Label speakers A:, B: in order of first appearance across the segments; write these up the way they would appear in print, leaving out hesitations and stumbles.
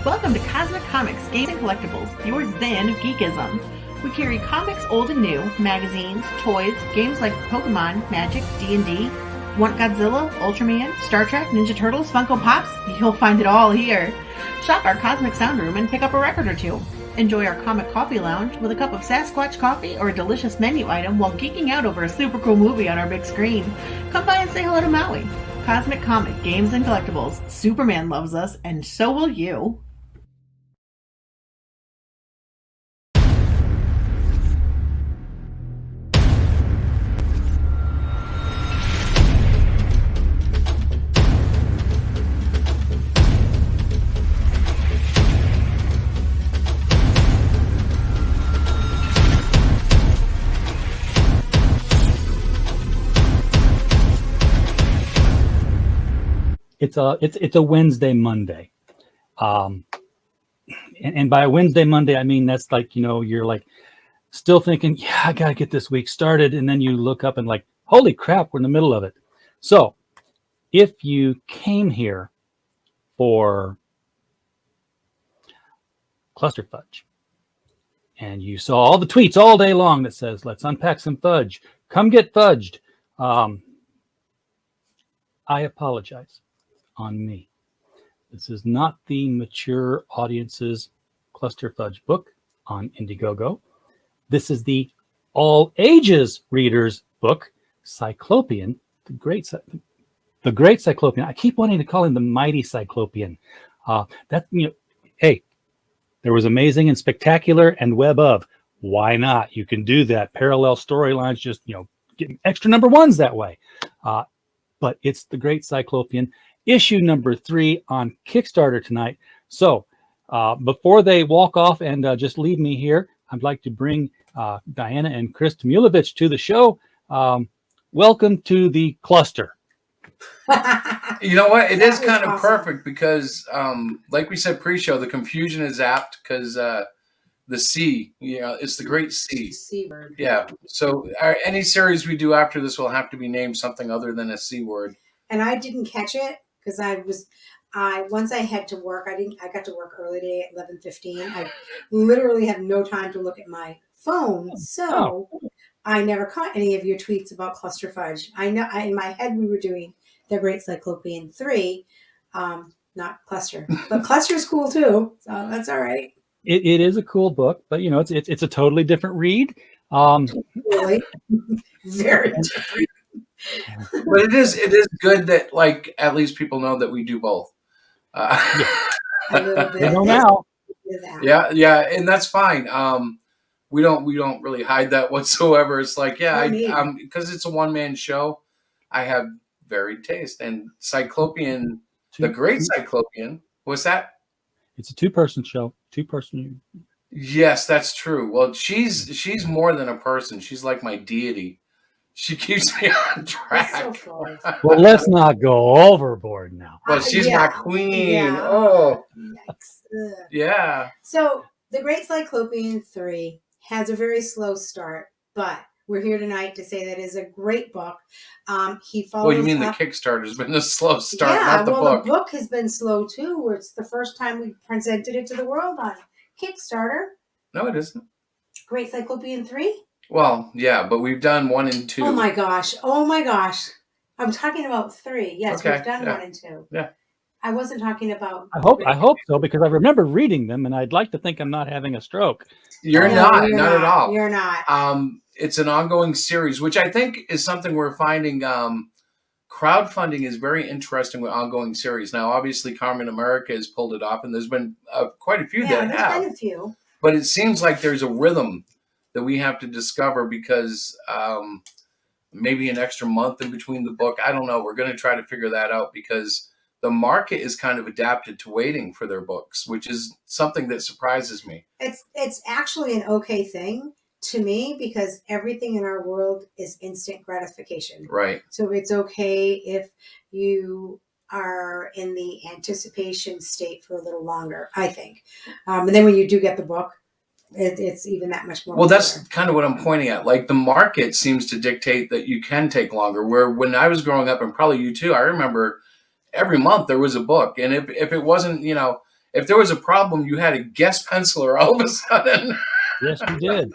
A: Welcome to Cosmic Comics, Games and Collectibles, your zen of geekism. We carry comics old and new, magazines, toys, games like Pokemon, Magic, D&D. Want Godzilla, Ultraman, Star Trek, Ninja Turtles, Funko Pops? You'll find it all here. Shop our Cosmic Sound Room and pick up a record or two. Enjoy our Comic Coffee Lounge with a cup of Sasquatch coffee or a delicious menu item while geeking out over a super cool movie on our big screen. Come by and say hello to Maui. Cosmic Comic, Games and Collectibles. Superman loves us, and so will you.
B: It's a Wednesday, Monday, and by Wednesday, Monday, I mean that's like, you're like still thinking, yeah, I gotta get this week started, and then you look up and like, holy crap, we're in the middle of it. So if you came here for Cluster Fudge and you saw all the tweets all day long that says, let's unpack some fudge, come get fudged, I apologize. On me. This is not the mature audience's Cluster Fudge book on Indiegogo. This is the all ages readers book, Cyclopian, the great Cyclopian. I keep wanting to call him the mighty Cyclopian. Hey, there was Amazing and Spectacular and Web of. Why not? You can do that. Parallel storylines, just getting extra number ones that way. But it's the great Cyclopian. Issue number 3 on Kickstarter tonight. So before they walk off and just leave me here, I'd like to bring Diana and Chris Tmulovich to the show. Welcome to the cluster.
C: You know what? It is kind of awesome. Perfect because, like we said pre-show, the confusion is apt because the C, it's the great C.
D: C word.
C: Yeah. So any series we do after this will have to be named something other than a C word.
D: And I didn't catch it. Because once I had to work, I got to work early today at 11:15. I literally had no time to look at my phone, so I never caught any of your tweets about Cluster Fudge. I know in my head we were doing the Great Cyclopian 3, not Cluster, but Cluster is cool too, so that's all right.
B: It is a cool book, but it's a totally different read.
D: Really, very different.
C: But it is good that at least people know that we do both.
D: A little bit.
B: They know now.
C: Yeah, and that's fine. We don't really hide that whatsoever. It's like, because it's a one-man show, I have varied taste. And Cyclopian, the great Cyclopian, what's that?
B: It's a two-person show. Two-person.
C: Yes, that's true. Well, she's more than a person. She's like my deity. She keeps me on track.
D: So
B: well, let's not go overboard now.
C: Well, she's my queen.
D: Yeah.
C: Oh.
D: Yikes.
C: Yeah.
D: So the Great Cyclopian 3 has a very slow start, but we're here tonight to say that is a great book. He follows.
C: Well, you mean the Kickstarter's been a slow start, not the book.
D: The book has been slow too. Where it's the first time we presented it to the world on Kickstarter.
C: No, it isn't.
D: Great Cyclopian 3.
C: Well, yeah, but we've done 1 and 2.
D: Oh my gosh. I'm talking about 3. Yes, okay. We've done 1 and 2.
C: Yeah.
D: I wasn't talking about.
B: I hope so, because I remember reading them, and I'd like to think I'm not having a stroke.
C: You're not at all.
D: You're not.
C: It's an ongoing series, which I think is something we're finding. Crowdfunding is very interesting with ongoing series. Now, obviously, Carmen America has pulled it off, and there's been quite a few that have.
D: Yeah, there's been a few.
C: But it seems like there's a rhythm that we have to discover because maybe an extra month in between the book. I don't know. We're going to try to figure that out because the market is kind of adapted to waiting for their books, which is something that surprises me.
D: It's actually an okay thing to me because everything in our world is instant gratification.
C: Right.
D: So it's okay if you are in the anticipation state for a little longer, I think. And then when you do get the book, it's even that much more.
C: Well, that's kind of what I'm pointing at. Like the market seems to dictate that you can take longer. Where when I was growing up, and probably you too, I remember every month there was a book. And if it wasn't, if there was a problem, you had a guest penciler all of a sudden.
B: Yes, we did.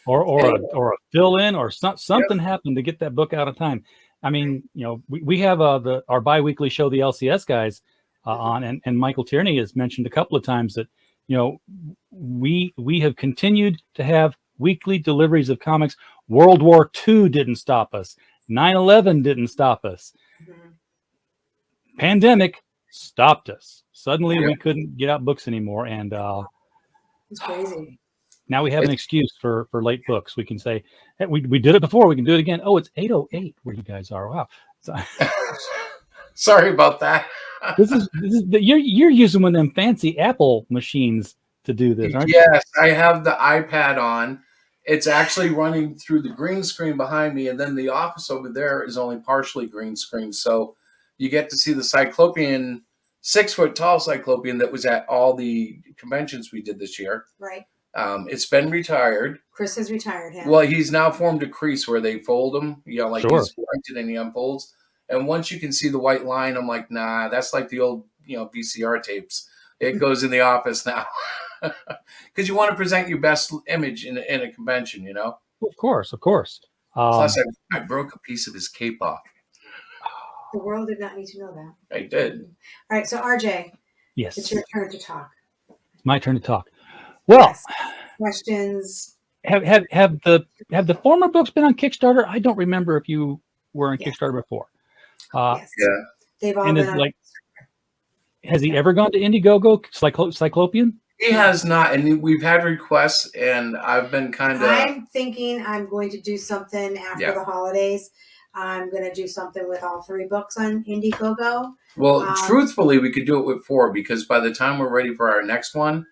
B: Or a fill in or something happened to get that book out of time. I mean, we have our biweekly show, the LCS guys, on, and Michael Tierney has mentioned a couple of times that we have continued to have weekly deliveries of comics. World War II didn't stop us. 9/11 didn't stop us. Pandemic stopped us. Suddenly we couldn't get out books anymore, and
D: it's crazy.
B: now we have an excuse for late books. We can say, hey, we did it before, we can do it again. Oh, it's 8:08 where you guys are. Wow. So,
C: sorry about that.
B: You're using one of them fancy Apple machines to do this, aren't you?
C: Yes, I have the iPad on. It's actually running through the green screen behind me, and then the office over there is only partially green screen. So you get to see the Cyclopian, 6-foot tall Cyclopian that was at all the conventions we did this year.
D: Right.
C: It's been retired.
D: Chris has retired him.
C: Well, he's now formed a crease where they fold him, like
B: Sure.
C: he's printed and he unfolds. And once you can see the white line, I'm like, nah, that's like the old, VCR tapes. It goes in the office now. Because you want to present your best image in a convention,
B: Of course.
C: Plus, I broke a piece of his cape off.
D: The world did not need to know that.
C: I did.
D: All right, so RJ,
B: Yes,
D: it's your turn to talk.
B: my turn to talk. Well,
D: Yes. Questions.
B: have the former books been on Kickstarter? I don't remember if you were on Kickstarter before.
D: Yes.
C: Yeah.
D: They've all
B: And
D: been
B: it's
D: on.
B: like, has he ever gone to Indiegogo, Cyclopian?
C: He has not, and we've had requests, and I've been kind of.
D: I'm thinking I'm going to do something after the holidays. I'm going to do something with all 3 books on Indiegogo.
C: Well, truthfully, we could do it with 4 because by the time we're ready for our next one,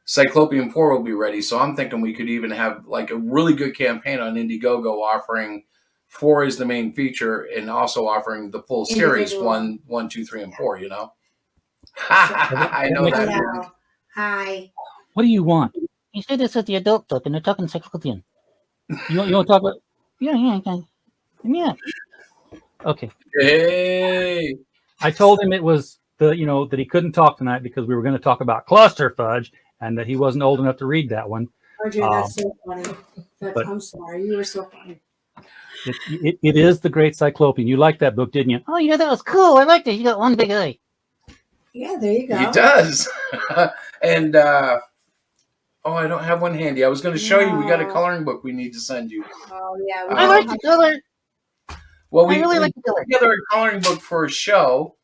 C: Cyclopian 4 will be ready. So I'm thinking we could even have like a really good campaign on Indiegogo offering 4 as the main feature and also offering the full series 1, 2, 3, and 4, I know that.
D: Hello. Hi.
B: What do you want?
E: You said this is the adult book, and they're talking Cyclopian.
B: You want to talk about?
E: Yeah.
B: Okay.
C: Hey.
B: I told him it was that he couldn't talk tonight because we were going to talk about Cluster Fudge and that he wasn't old enough to read that one.
D: RJ, that's so funny. I'm sorry. You were so funny.
B: It is the Great Cyclopean. You liked that book, didn't you?
E: Oh, yeah, that was cool. I liked it. You got one big eye.
D: Yeah, there you go.
C: He does. And I don't have one handy. I was going to show you. We got a coloring book we need to send you.
D: Oh, yeah.
E: I like the color.
C: Well,
E: I really like the color.
C: We put together a coloring book for a show.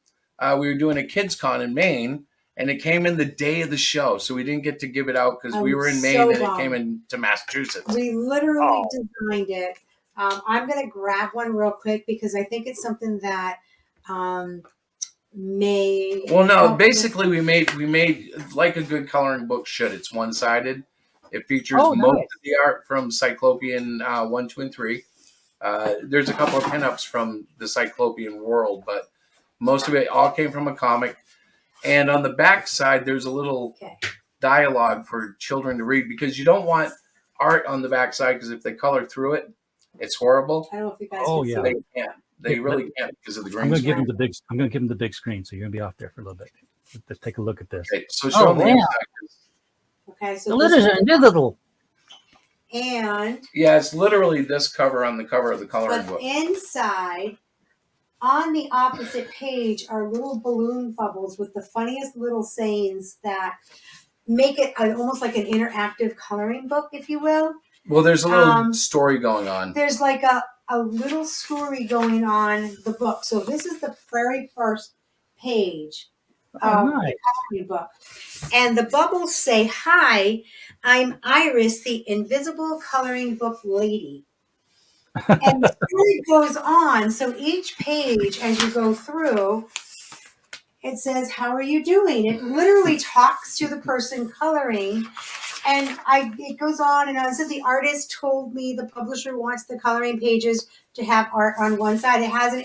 C: We were doing a kids con in Maine, and it came in the day of the show, so we didn't get to give it out because we were in Maine and it came into Massachusetts.
D: We literally designed it. I'm going to grab one real quick because I think it's something that may.
C: Well, no, basically we made like a good coloring book should. It's one-sided. It features most of the art from Cyclopian 1, 2, and 3. There's a couple of pinups from the Cyclopian world, but most of it all came from a comic. And on the back side, there's a little dialogue for children to read because you don't want art on the back side because if they color through it, it's horrible.
D: I don't know if you guys can see.
C: They can't. They really can't because of the green
B: I'm going
C: screen.
B: to give him the big screen, so you're going to be off there for a little bit. Let's take a look at this.
C: Okay, so show them the inside.
D: Okay, so
E: The letters are invisible.
D: And
C: yeah, it's literally this cover on the cover of the coloring
D: but
C: book.
D: inside, on the opposite page, are little balloon bubbles with the funniest little sayings that make it almost like an interactive coloring book, if you will.
C: Well, there's a little story going on.
D: There's like a little story going on the book. So this is the very first page of the coloring book. And the bubbles say, "Hi, I'm Iris, the invisible coloring book lady." And the story goes on. So each page, as you go through, it says, "How are you doing?" It literally talks to the person coloring. And it goes on and on. It says the artist told me the publisher wants the coloring pages to have art on one side. It has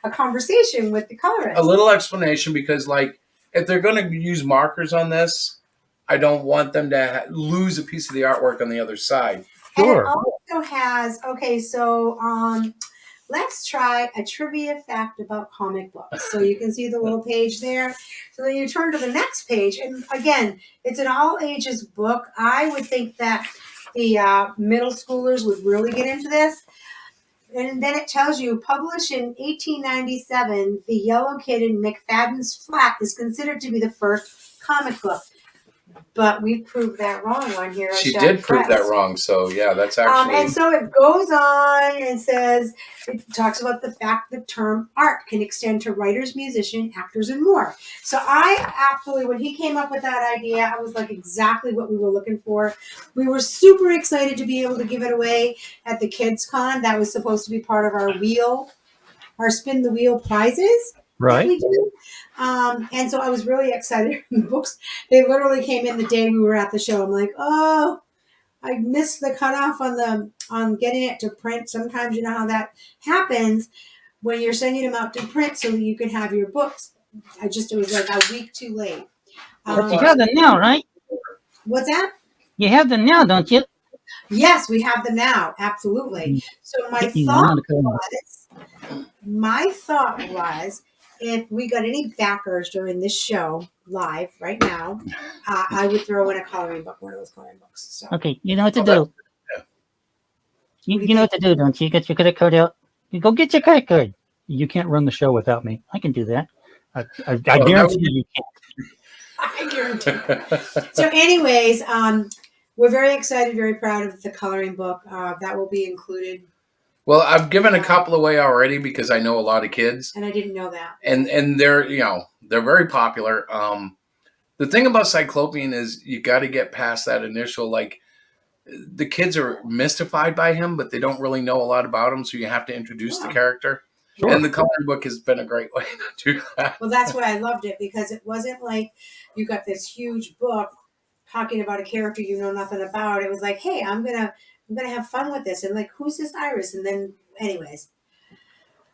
D: a conversation with the colorist.
C: A little explanation because, like, if they're going to use markers on this, I don't want them to lose a piece of the artwork on the other side.
B: Sure.
D: And it also has, let's try a trivia fact about comic books. So you can see the little page there. So then you turn to the next page, and again, it's an all ages book. I would think that the middle schoolers would really get into this. And then it tells you, published in 1897, The Yellow Kid in McFadden's Flat is considered to be the first comic book. But we proved that wrong on here.
C: She did prove that wrong. So yeah, that's actually.
D: And so it goes on and says, it talks about the fact the term art can extend to writers, musicians, actors, and more. So I absolutely, when he came up with that idea, I was like exactly what we were looking for. We were super excited to be able to give it away at the Kids Con. That was supposed to be part of our spin the wheel prizes.
B: Right.
D: We do. And so I was really excited. The books, they literally came in the day we were at the show. I'm like, oh, I missed the cutoff on getting it to print. Sometimes you know how that happens when you're sending them out to print so that you can have your books. It was like a week too late.
E: But you have them now, right?
D: What's that?
E: You have them now, don't you?
D: Yes, we have them now. Absolutely. So my thought was, if we got any backers during this show live right now, I would throw in a coloring book, one of those coloring books. So.
E: Okay, you know what to do. You know what to do, don't you? Get your credit card out. You go get your credit card.
B: You can't run the show without me. I can do that. I
C: Well,
B: guarantee you can't.
D: I guarantee. So, anyways, we're very excited, very proud of the coloring book. That will be included.
C: Well, I've given a couple away already because I know a lot of kids,
D: and I didn't know that.
C: And they're they're very popular. The thing about Cyclopian is you got to get past that initial the kids are mystified by him, but they don't really know a lot about him, so you have to introduce the character. Sure. And the coloring book has been a great way to do that.
D: Well, that's why I loved it, because it wasn't like you got this huge book talking about a character you know nothing about. It was like, hey, I'm gonna have fun with this, and like, who's this Iris? And then, anyways,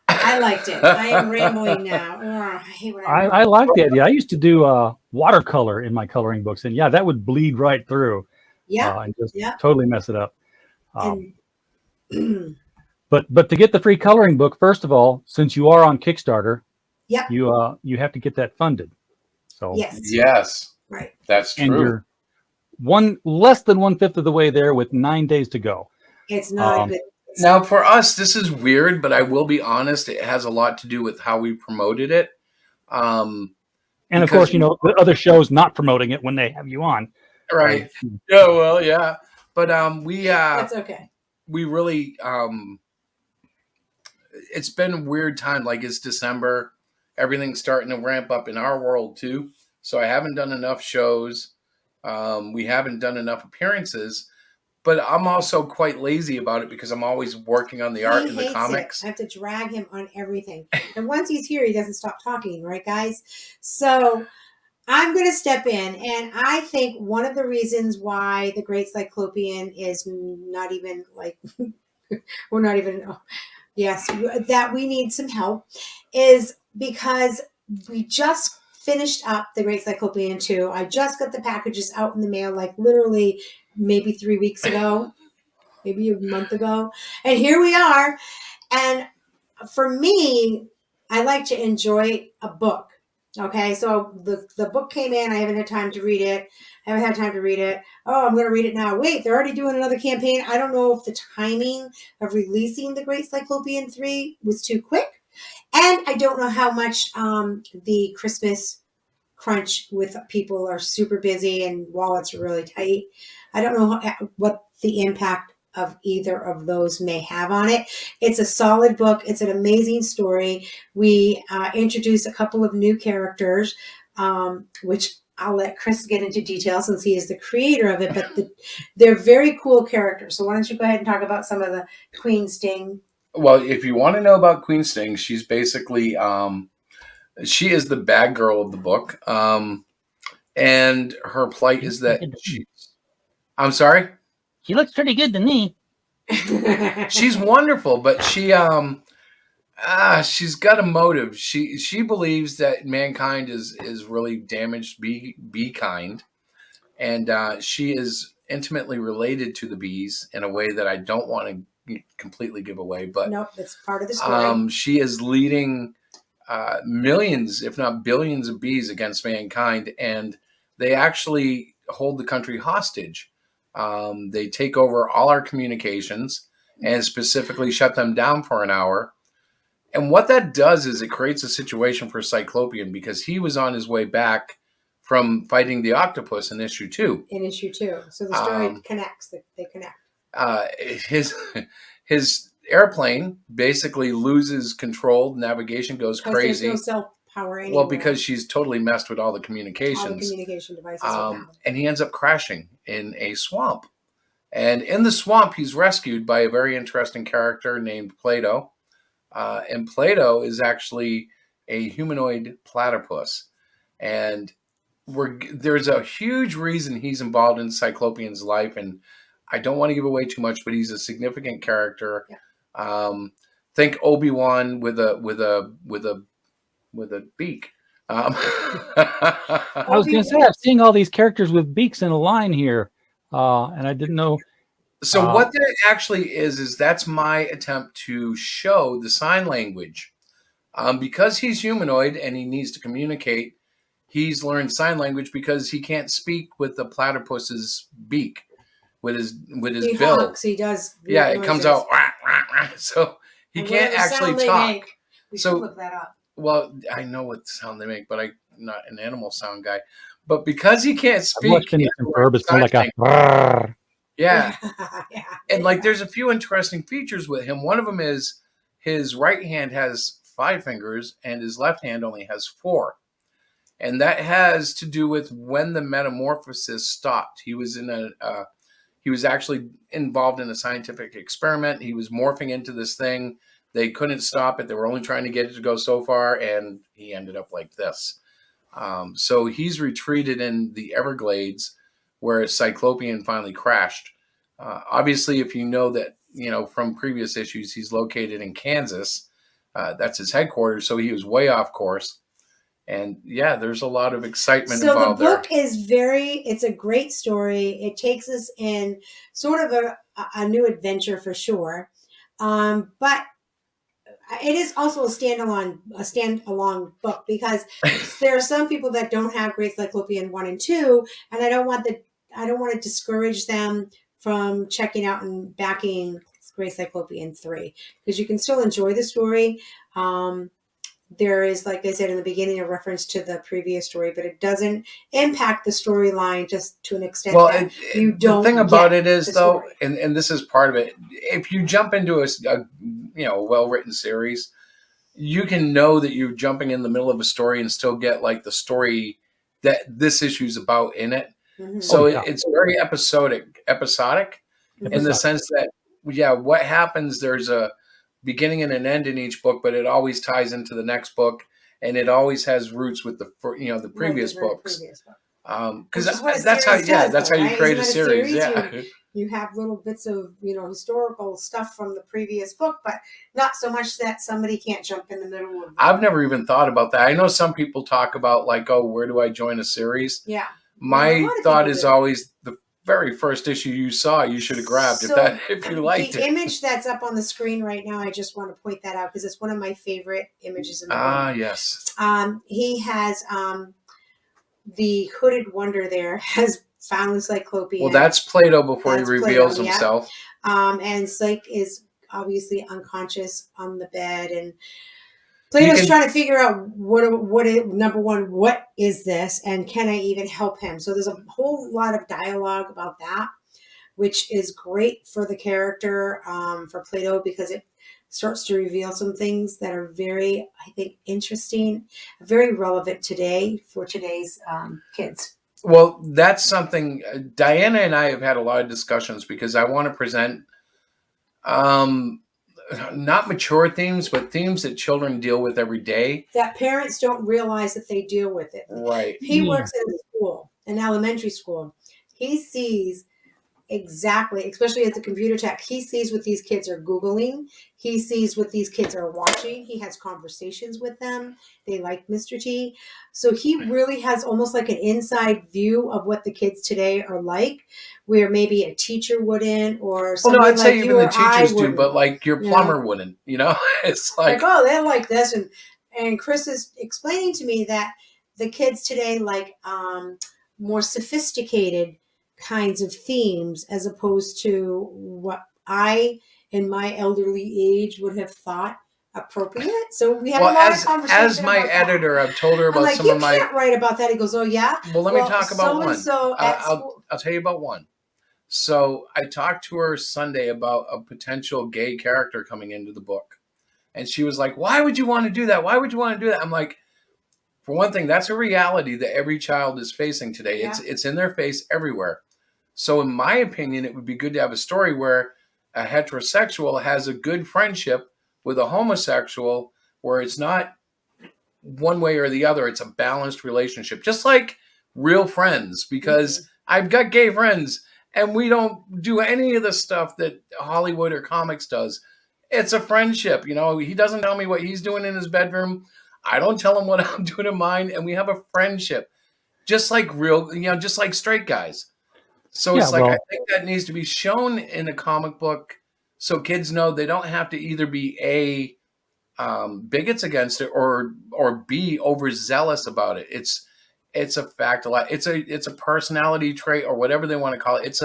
D: I liked it. I am rambling now. I hate when
B: I like the idea. I used to do watercolor in my coloring books, and yeah, that would bleed right through. And just totally mess it up. But to get the free coloring book, first of all, since you are on Kickstarter, you have to get that funded. So
C: yes,
D: right,
C: that's true.
B: And you're less than 1/5 of the way there with 9 days to go.
D: It's not good.
C: Now, for us, this is weird, but I will be honest, it has a lot to do with how we promoted it.
B: And of course, the other shows not promoting it when they have you on.
C: Right. Yeah, well, yeah. But
D: that's okay.
C: We really it's been a weird time. Like, it's December. Everything's starting to ramp up in our world too. So I haven't done enough shows. We haven't done enough appearances. But I'm also quite lazy about it because I'm always working on the art and the comics.
D: I have to drag him on everything. And once he's here, he doesn't stop talking, right, guys? So I'm going to step in. And I think one of the reasons why the Great Cyclopian is not even that we need some help is because we just finished up the Great Cyclopian 2. I just got the packages out in the mail, like literally maybe 3 weeks ago, maybe a month ago. And here we are. And for me, I like to enjoy a book. Okay, so the book came in. I haven't had time to read it. Oh, I'm going to read it now. Wait, they're already doing another campaign. I don't know if the timing of releasing the Great Cyclopian 3 was too quick. And I don't know how much the Christmas crunch with people are super busy and wallets are really tight. I don't know what the impact of either of those may have on it. It's a solid book. It's an amazing story. We introduce a couple of new characters, which I'll let Chris get into detail since he is the creator of it, but they're very cool characters. So why don't you go ahead and talk about some of the Queen Sting.
C: Well, if you want to know about Queen Sting, she's basically, she is the bad girl of the book. And her plight is that I'm sorry?
E: She looks pretty good to me.
C: She's wonderful, but she's got a motive. She believes that mankind is really damaged. Be kind, and she is intimately related to the bees in a way that I don't want to completely give away, but
D: Nope, that's part of the story.
C: she is leading millions, if not billions, of bees against mankind, and they actually hold the country hostage. They take over all our communications and specifically shut them down for an hour. And what that does is it creates a situation for Cyclopian because he was on his way back from fighting the octopus in issue 2.
D: In issue 2, so the story connects. They connect.
C: His airplane basically loses control. Navigation goes crazy.
D: There's no cell power anywhere.
C: Well, because she's totally messed with all the communications.
D: All the communication devices are down.
C: And he ends up crashing in a swamp. And in the swamp, he's rescued by a very interesting character named Plato. And Plato is actually a humanoid platypus. And there's a huge reason he's involved in Cyclopian's life. And I don't want to give away too much, but he's a significant character. Yeah. Think Obi-Wan with a beak.
B: I was going to say, I'm seeing all these characters with beaks in a line here, and I didn't know.
C: So what that actually is that's my attempt to show the sign language. Because he's humanoid and he needs to communicate, he's learned sign language because he can't speak with the platypus's beak, with his
D: he
C: bill.
D: Honks, he does.
C: Yeah, it comes out. So he can't actually talk.
D: We should look that up.
C: Well, I know what sound they make, but I'm not an animal sound guy. But because he can't speak, yeah. And like there's a few interesting features with him. One of them is his right hand has 5 fingers and his left hand only has 4. And that has to do with when the metamorphosis stopped. He was he was actually involved in a scientific experiment. He was morphing into this thing. They couldn't stop it. They were only trying to get it to go so far, and he ended up like this. So he's retreated in the Everglades, where Cyclopian finally crashed. Obviously, if you know that, from previous issues, he's located in Kansas. That's his headquarters, so he was way off course. And yeah, there's a lot of excitement involved there. So the book
D: is it's a great story. It takes us in sort of a new adventure for sure. But it is also a standalone book because there are some people that don't have Great Cyclopean 1 and 2, and I don't want to discourage them from checking out and backing Great Cyclopean 3 because you can still enjoy the story. There is, like I said in the beginning, a reference to the previous story, but it doesn't impact the story just to an extent that you don't.
C: The thing about it is, though, and this is part of it, if you jump into a well-written series, you can know that you're jumping in the middle of a story and still get like the story that this issue's about in it. Mm-hmm. So it's very episodic in the sense that, what happens, there's a beginning and an end in each book, but it always ties into the next book, and it always has roots with the previous books. Because that's how you create a series. Yeah,
D: you have little bits of historical stuff from the previous book, but not so much that somebody can't jump in the middle of.
C: I've never even thought about that. I know some people talk about like, oh, where do I join a series?
D: Yeah,
C: my thought is always the very first issue you saw, you should have grabbed if you liked it.
D: The image that's up on the screen right now, I just want to point that out because it's one of my favorite images in the world.
C: Yes.
D: He has the hooded wonder there has found Cyclopean.
C: Well, that's Plato before he reveals himself.
D: Yeah. And Cyc is obviously unconscious on the bed, and Plato's trying to figure out what is this, and can I even help him? So there's a whole lot of dialogue about that, which is great for the character, for Plato, because it starts to reveal some things that are very, I think, interesting, very relevant today for today's kids.
C: Well, that's something Diana and I have had a lot of discussions because I want to present not mature themes, but themes that children deal with every day.
D: That parents don't realize that they deal with it.
C: Right.
D: He works in a school, an elementary school. He sees Exactly, especially as a computer tech. He sees what these kids are Googling. He sees what these kids are watching. He has conversations with them. They like Mr. T. So he really has almost like an inside view of what the kids today are like, where maybe a teacher wouldn't, or
C: Well, no,
D: somebody
C: I'd say
D: like
C: even
D: you
C: the
D: or I
C: teachers do,
D: wouldn't.
C: but like your
D: You
C: plumber
D: know?
C: wouldn't. You know, it's
D: Like,
C: like,
D: oh, they're like this. And Chris is explaining to me that the kids today like more sophisticated kinds of themes as opposed to what I in my elderly age would have thought appropriate. So we had a
C: well,
D: lot of
C: as
D: conversation
C: my
D: about that.
C: editor, I've told her
D: I'm
C: about
D: like,
C: some
D: you
C: of my.
D: can't write about that. He goes, oh yeah.
C: Well, let me talk about
D: So and
C: one.
D: so at
C: I'll
D: school.
C: I'll tell you about one. So I talked to her Sunday about a potential gay character coming into the book, and she was like, "Why would you want to do that? Why would you want to do that?" I'm like, for one thing, that's a reality that every child is facing today.
D: Yeah.
C: It's in their face everywhere. So in my opinion, it would be good to have a story where a heterosexual has a good friendship with a homosexual, where it's not one way or the other. It's a balanced relationship, just like real friends, because I've got gay friends and we don't do any of the stuff that Hollywood or comics does. It's a friendship. You know, he doesn't tell me what he's doing in his bedroom. I don't tell him what I'm doing in mine. And we have a friendship, just like real, just like straight guys. So
B: Yeah,
C: it's like, I
B: well,
C: think that needs to be shown in a comic book so kids know they don't have to either be bigots against it or be overzealous about it. It's a fact. It's a personality trait or whatever they want to call it.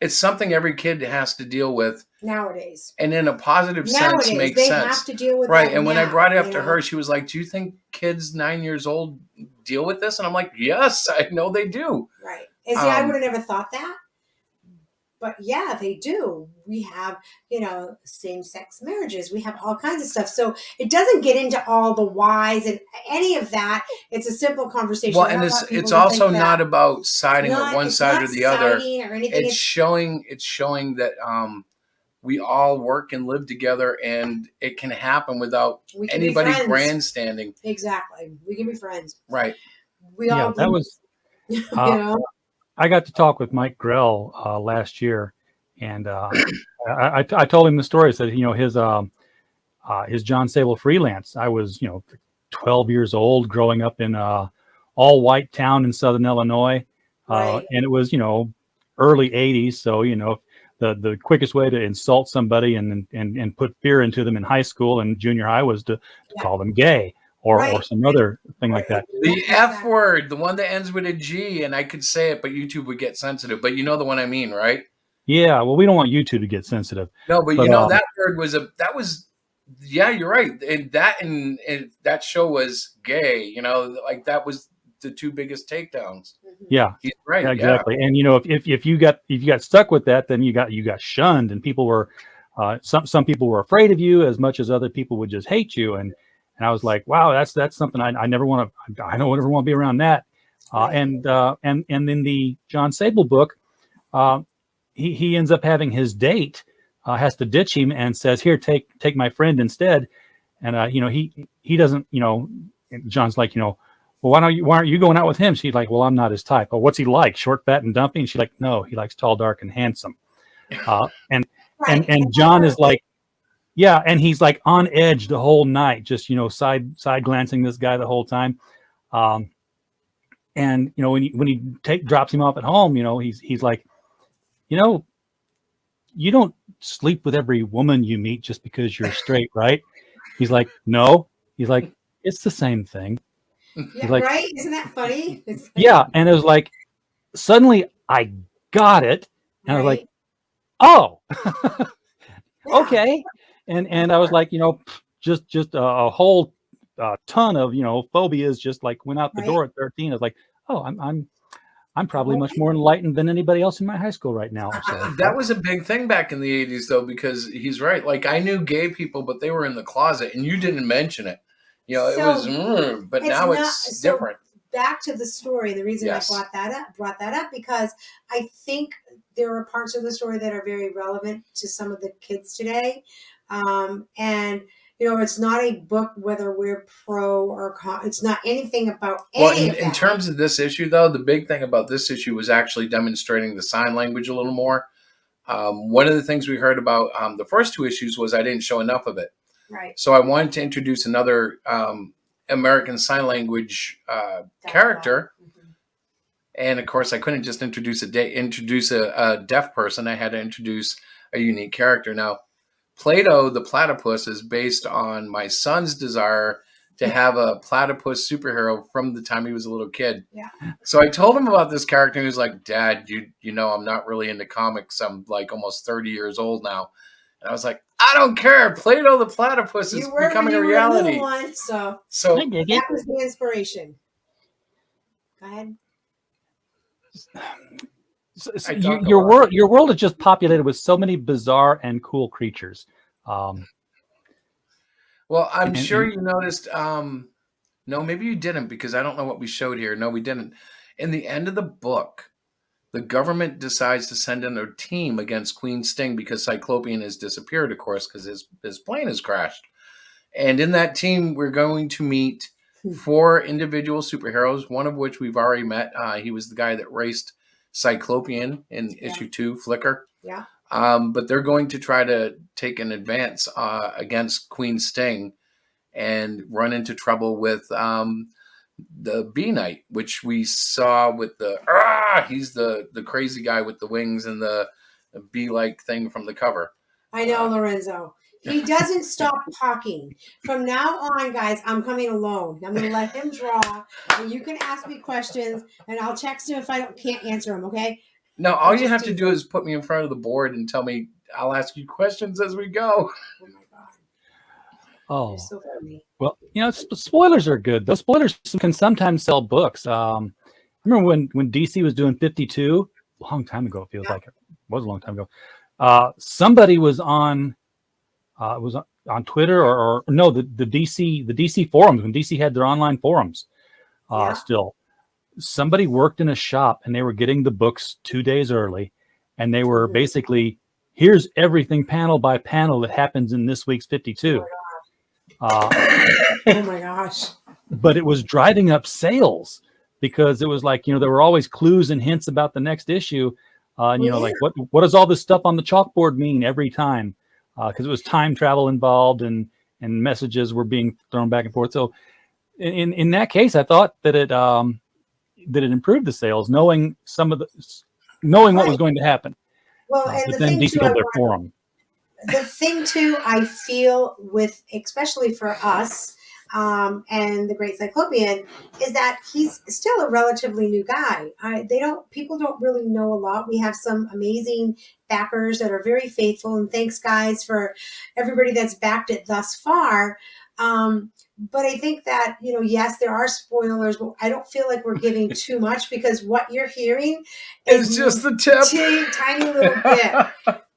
C: It's something every kid has to deal with
D: Nowadays.
C: and in a positive sense makes
D: They
C: sense.
D: have to deal with
C: Right.
D: that
C: And when I
D: now,
C: brought it up
D: you
C: to
D: know?
C: her, she was like, "Do you think kids 9 years old deal with this?" And I'm like, "Yes, I know they do."
D: Right. And see, I would
C: Um,
D: have never thought that. But yeah, they do. We have, same sex marriages. We have all kinds of stuff. So it doesn't get into all the whys and any of that. It's a simple conversation.
C: well,
D: I
C: and
D: don't
C: it's
D: want people
C: it's
D: to think
C: also
D: that
C: not about siding with one
D: it's
C: side
D: not
C: or the other.
D: siding or anything.
C: It's showing that we all work and live together, and it can happen without
D: We can be
C: anybody
D: friends.
C: grandstanding.
D: Exactly. We can be friends.
C: Right.
D: We
B: yeah,
D: all
B: that
D: do,
B: was.
D: you
B: Uh,
D: know?
B: I got to talk with Mike Grell last year, and I told him the story. I said, his John Sable freelance. I was 12 years old, growing up in a all white town in Southern Illinois,
D: Right.
B: and it was early '80s. So the quickest way to insult somebody and put fear into them in high school and junior high was to
D: Yeah.
B: call them gay or
D: Right.
B: some other thing like that.
C: The F word, the one that ends with a G, and I could say it, but YouTube would get sensitive. But you know the one I mean, right?
B: Yeah, well, we don't want you two to get sensitive,
C: No, but
B: but
C: that word yeah, you're right. And that show was gay, like that was the two biggest takedowns.
B: yeah.
C: He's right,
B: Yeah,
C: yeah.
B: exactly. And if you got stuck with that, then you got shunned, and people were some people were afraid of you as much as other people would just hate you. And I was like, wow, that's something I never want to. I don't ever want to be around that.
D: Right.
B: And in the John Sable book, he ends up having his date has to ditch him and says, "Here, take my friend instead." And he doesn't. John's like, well, why aren't you going out with him? She's like, well, I'm not his type. Oh, what's he like? Short, fat, and dumpy? And she's like, no, he likes tall, dark, and handsome. And
D: Right.
B: and John is like, yeah, and he's like on edge the whole night, just side glancing this guy the whole time. And when he drops him off at home, he's like, you don't sleep with every woman you meet just because you're straight, right? He's like, no. He's like, it's the same thing.
D: Yeah,
B: like,
D: right? Isn't that funny?
B: Yeah, and it was like suddenly I got it, and I was like,
D: Right?
B: oh,
D: Yeah.
B: okay, and I was like, just a whole ton of phobias just like went out the
D: Right.
B: door at 13. I was like, oh, I'm probably much more enlightened than anybody else in my high school right now. So
C: That was a big thing back in the 80s, though, because he's right. Like, I knew gay people, but they were in the closet, and you didn't mention it. It was, but now it's different.
D: Back to the story. The reason
C: Yes.
D: I brought that up because I think there are parts of the story that are very relevant to some of the kids today. And it's not a book whether we're pro or con. It's not anything about
C: Well,
D: any of
C: in
D: that.
C: terms of this issue, though, the big thing about this issue was actually demonstrating the sign language a little more. One of the things we heard about the first 2 issues was I didn't show enough of it.
D: Right.
C: So I wanted to introduce another American Sign Language character.
D: Mm-hmm.
C: And of course, I couldn't just introduce a deaf person. I had to introduce a unique character. Now, Plato the Platypus is based on my son's desire to have a platypus superhero from the time he was a little kid.
D: Yeah.
C: So I told him about this character, and he was like, "Dad, you know, I'm not really into comics. I'm like almost 30 years old now." And I was like, "I don't care. Plato the Platypus is becoming a reality."
D: You were a little one,
C: So
E: I dig it.
D: that was the inspiration. Go ahead.
B: So your world is just populated with so many bizarre and cool creatures.
C: Well, I'm sure you noticed. No, maybe you didn't, because I don't know what we showed here. No, we didn't. In the end of the book, the government decides to send in a team against Queen Sting because Cyclopian has disappeared, of course, because his plane has crashed. And in that team, we're going to meet 4 individual superheroes, one of which we've already met. He was the guy that raced Cyclopian in issue 2, Flicker.
D: Yeah.
C: But they're going to try to take an advance against Queen Sting and run into trouble with the Bee Knight, which we saw with he's the crazy guy with the wings and the bee-like thing from the cover.
D: I know, Lorenzo. He doesn't stop talking. From now on, guys, I'm coming alone. I'm going to let him draw, and you can ask me questions, and I'll text him if I can't answer them, okay?
C: No, all you have to do is put me in front of the board and tell me. I'll ask you questions as we go.
D: Oh, my God.
B: Oh,
D: You're so funny.
B: well, spoilers are good. Those spoilers can sometimes sell books. Remember when DC was doing 52? A long time ago, it feels like it was a long time ago. Somebody was on Twitter or no, the DC forums, when DC had their online forums. Still, somebody worked in a shop and they were getting the books 2 days early, and they were basically, here's everything panel by panel that happens in this week's 52.
D: Oh my gosh.
B: But it was driving up sales because it was like, there were always clues and hints about the next issue. And like what does all this stuff on the chalkboard mean every time? Because it was time travel involved and messages were being thrown back and forth. So in that case, I thought that it improved the sales, knowing what was going to happen.
D: Well,
B: but then DC built their forum.
D: The thing too, I feel with, especially for us, and the Great Cyclopean, is that he's still a relatively new guy. People don't really know a lot. We have some amazing backers that are very faithful, and thanks guys for everybody that's backed it thus far. But I think that, yes, there are spoilers, but I don't feel like we're giving too much, because what you're hearing
C: is just the tip.
D: Tiny little bit.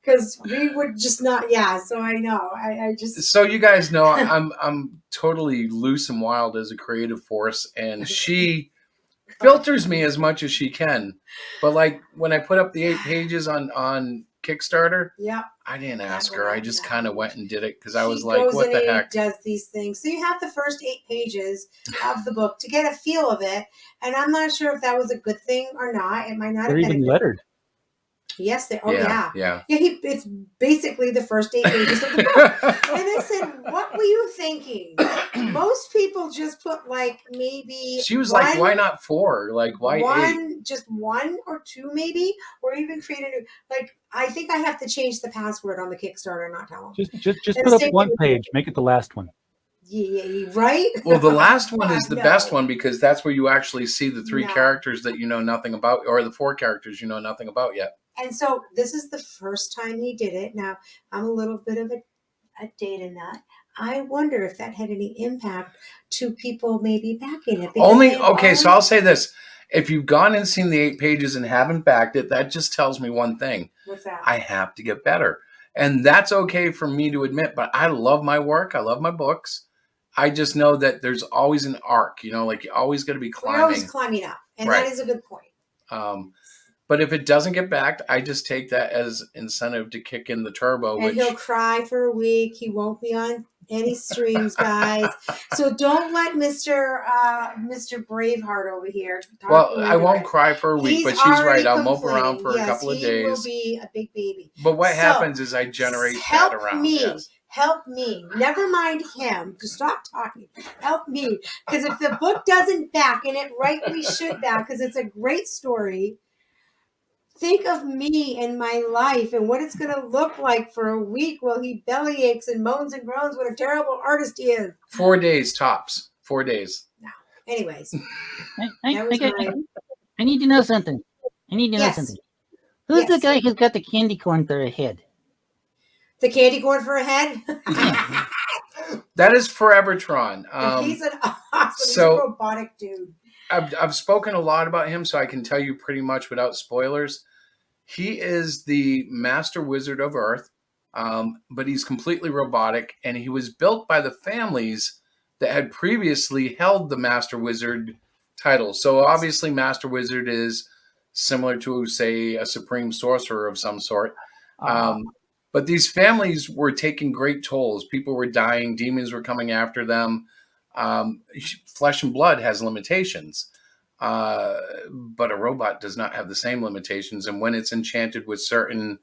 D: Because we would just not, so I know. I just.
C: So you guys know I'm totally loose and wild as a creative force, and she filters me as much as she can. But like when I put up the 8 pages on Kickstarter, I didn't ask her. I just kind of went and did it because I was like, what the heck?
D: Does these things. So you have the first 8 pages of the book to get a feel of it, and I'm not sure if that was a good thing or not. It might not
B: They're
D: have been
B: even lettered.
D: Yes, they.
C: Yeah.
D: It's basically the first 8 pages of the book. And I said, "What were you thinking?" Most people just put like maybe.
C: She was like, "Why not 4? Like, why 8?
D: Just 1 or 2, maybe, or even create a new. Like, I think I have to change the password on the Kickstarter, not tell them.
B: Just put up 1 page. Make it the last one.
D: Yeah, right.
C: Well, the last one is the best one, because that's where you actually see the 3 characters that you know nothing about, or the 4 characters you know nothing about yet.
D: And so this is the first time he did it. Now, I'm a little bit of a data nut. I wonder if that had any impact to people maybe backing it.
C: So I'll say this. If you've gone and seen the 8 pages and haven't backed it, that just tells me one thing.
D: What's that?
C: I have to get better. And that's okay for me to admit, but I love my work. I love my books. I just know that there's always an arc, like you always got to be climbing.
D: You're always climbing up. And that is a good point.
C: But if it doesn't get backed, I just take that as incentive to kick in the turbo.
D: And he'll cry for a week. He won't be on any streams, guys. So don't let Mr. Braveheart over here.
C: Well, I won't cry for a week, but she's right. I'll mope around for a couple of days.
D: He will be a big baby.
C: But what happens is I generate that around.
D: Help me. Never mind him. Just stop talking. Help me. Because if the book doesn't back, and it rightly should back, because it's a great story, think of me and my life and what it's going to look like for a week while he belly aches and moans and groans what a terrible artist he is.
C: 4 days tops. 4 days.
D: No. Anyways.
E: I need to know something. Who's the guy who's got the candy corn for a head?
D: The candy corn for a head?
C: That is Forevertron.
D: He's an awesome, he's a robotic dude.
C: I've spoken a lot about him, so I can tell you pretty much without spoilers. He is the master wizard of Earth, but he's completely robotic, and he was built by the families that had previously held the master wizard title. So obviously master wizard is similar to, say, a supreme sorcerer of some sort. But these families were taking great tolls. People were dying. Demons were coming after them. Flesh and blood has limitations. But a robot does not have the same limitations. And when it's enchanted with certain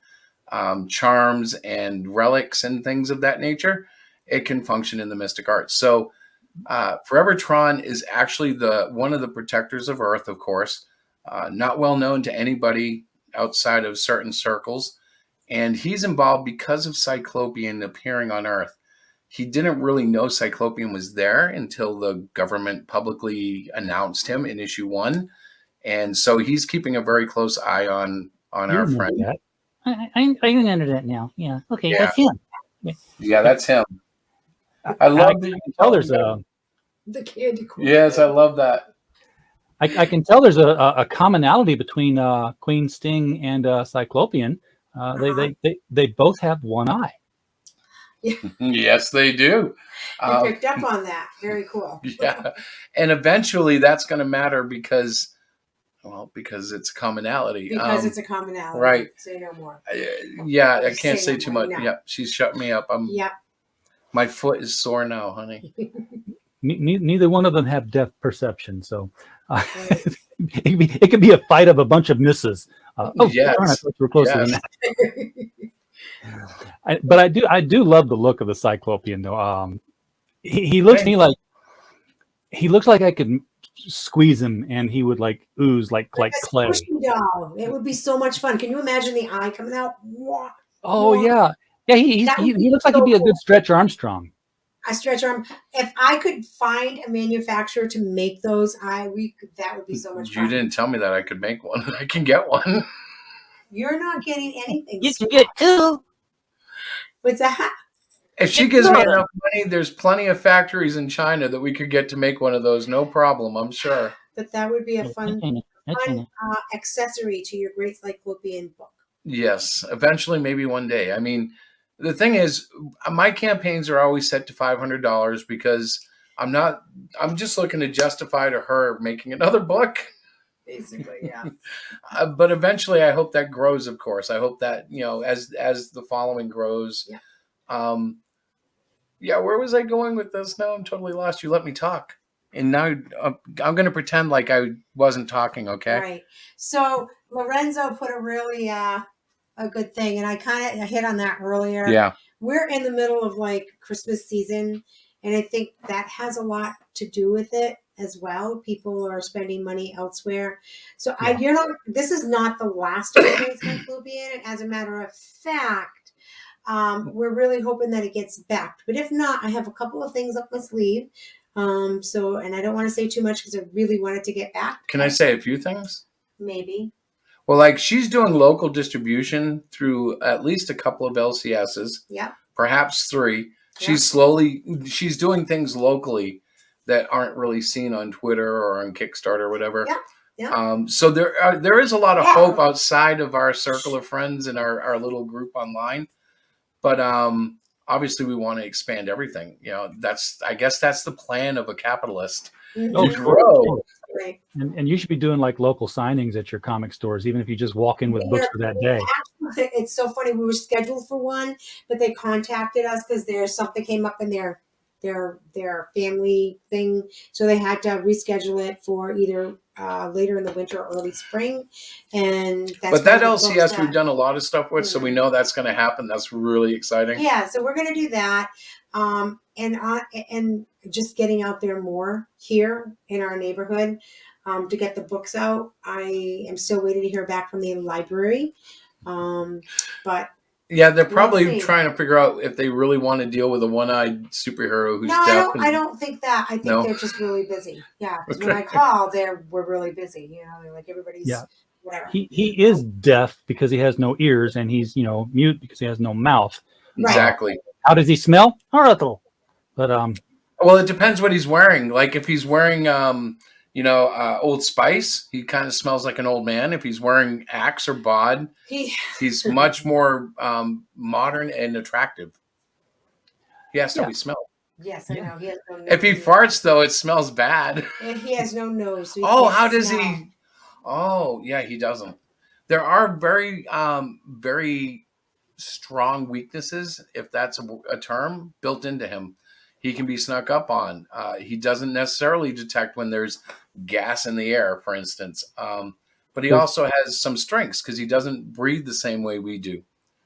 C: charms and relics and things of that nature, it can function in the mystic arts. So Forevertron is actually one of the protectors of Earth, of course. Not well known to anybody outside of certain circles. And he's involved because of Cyclopian appearing on Earth. He didn't really know Cyclopian was there until the government publicly announced him in issue 1. And so he's keeping a very close eye on our friend.
E: That. I remember that now. Yeah. Okay, that's him.
C: Yeah, that's him. I love that you can tell there's
D: the candy corn.
C: Yes, I love that.
B: I can tell there's a commonality between Queen Sting and Cyclopian. They both have one eye.
D: Yeah.
C: Yes, they do.
D: I picked up on that. Very cool.
C: Yeah, and eventually that's going to matter because it's a commonality.
D: Because it's a commonality.
C: Right.
D: Say no more.
C: I can't say too much. No. Yeah, she's shut me up. My foot is sore now, honey.
B: Neither one of them have depth perception, so it could be a fight of a bunch of misses.
C: Yes.
B: Darn, I thought you were closer than that. But I do love the look of the Cyclopian, though. He looks to me like I could squeeze him and he would like ooze like clay.
D: Doll. It would be so much fun. Can you imagine the eye coming out?
B: Oh yeah. He looks like he'd be a good Stretch Armstrong.
D: A Stretch Arm. If I could find a manufacturer to make those, that would be so much fun.
C: You didn't tell me that I could make one. I can get one.
D: You're not getting anything.
E: You can get 2.
D: What's that?
C: If she gives me enough money, there's plenty of factories in China that we could get to make one of those. No problem, I'm sure.
D: But that would be a fun accessory to your Great Cyclopean book.
C: Yes, eventually, maybe one day. I mean, the thing is, my campaigns are always set to $500 because I'm just looking to justify to her making another book.
D: Basically, yeah.
C: But eventually, I hope that grows, of course. I hope that, as the following grows. Yeah. Where was I going with this? Now I'm totally lost. You let me talk. And now I'm going to pretend like I wasn't talking, okay?
D: Right. So Lorenzo put a really a good thing, and I kind of hit on that earlier.
C: Yeah.
D: We're in the middle of Christmas season, and I think that has a lot to do with it as well. People are spending money elsewhere. So this is not the last of the Cyclopean. And as a matter of fact, we're really hoping that it gets backed. But if not, I have a couple of things up my sleeve. And I don't want to say too much because I really want it to get back.
C: Can I say a few things?
D: Maybe.
C: Well, she's doing local distribution through at least a couple of LCSs.
D: Yeah.
C: Perhaps 3.
D: Yeah.
C: She's doing things locally that aren't really seen on Twitter or on Kickstarter or whatever.
D: Yeah. Yeah.
C: So there is a lot of hope outside of our circle of friends and our little group online. But obviously we want to expand everything. I guess that's the plan of a capitalist.
D: Mm-hmm.
C: To grow
D: Right.
B: And you should be doing like local signings at your comic stores, even if you just walk in with books for that day.
D: Actually, it's so funny. We were scheduled for one, but they contacted us because there's something came up in their family thing, so they had to reschedule it for either later in the winter or early spring. And that's
C: But that
D: one of the books
C: LCS we've done a lot of stuff with, so we know that's going to happen. That's really exciting.
D: Yeah, so we're going to do that, and just getting out there more here in our neighborhood to get the books out. I am still waiting to hear back from the library, but
C: Yeah, they're
D: we'll
C: probably
D: see.
C: trying to figure out if they really want to deal with a one-eyed superhero who's
D: No,
C: deaf.
D: I don't think that. I think
C: No?
D: they're just really busy. Yeah, 'cause when I
C: Okay.
D: call, we're really busy. You know, they're like everybody's
B: Yeah.
D: whatever.
B: He is deaf because he has no ears, and he's mute because he has no mouth.
D: Right.
C: Exactly.
B: How does he smell? Horrible. But
C: Well, it depends what he's wearing. Like if he's wearing, Old Spice, he kind of smells like an old man. If he's wearing Axe or Bod, he's much more modern and attractive. He has to be smelled.
D: Yes, I know. He has no nose.
C: If he farts, though, it smells bad.
D: And he has no nose. So he
C: Oh,
D: can't
C: how does
D: smell.
C: he? Oh, yeah, he doesn't. There are very, very strong weaknesses, if that's a term, built into him. He can be snuck up on. He doesn't necessarily detect when there's gas in the air, for instance. But he also has some strengths because he doesn't breathe the same way we do.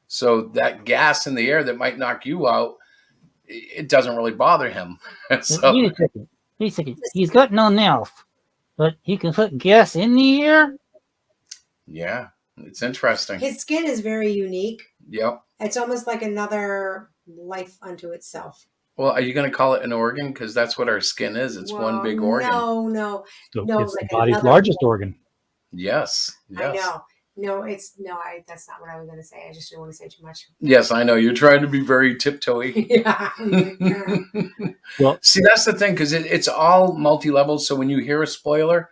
C: So that gas in the air that might knock you out, it doesn't really bother him. So,
E: Wait a second. He's got no mouth, but he can put gas in the air?
C: yeah, it's interesting.
D: His skin is very unique.
C: Yep.
D: It's almost like another life unto itself.
C: Well, are you going to call it an organ? Because that's what our skin is. It's one big organ.
D: No.
B: so
D: No,
B: it's
D: like
B: the body's
D: another
B: largest organ.
C: Yes.
D: I know. No, that's not what I was going to say. I just didn't want to say too much.
C: Yes, I know. You're trying to be very tiptoey.
D: Yeah.
B: Well,
C: see, that's the thing, because it's all multi-level. So when you hear a spoiler,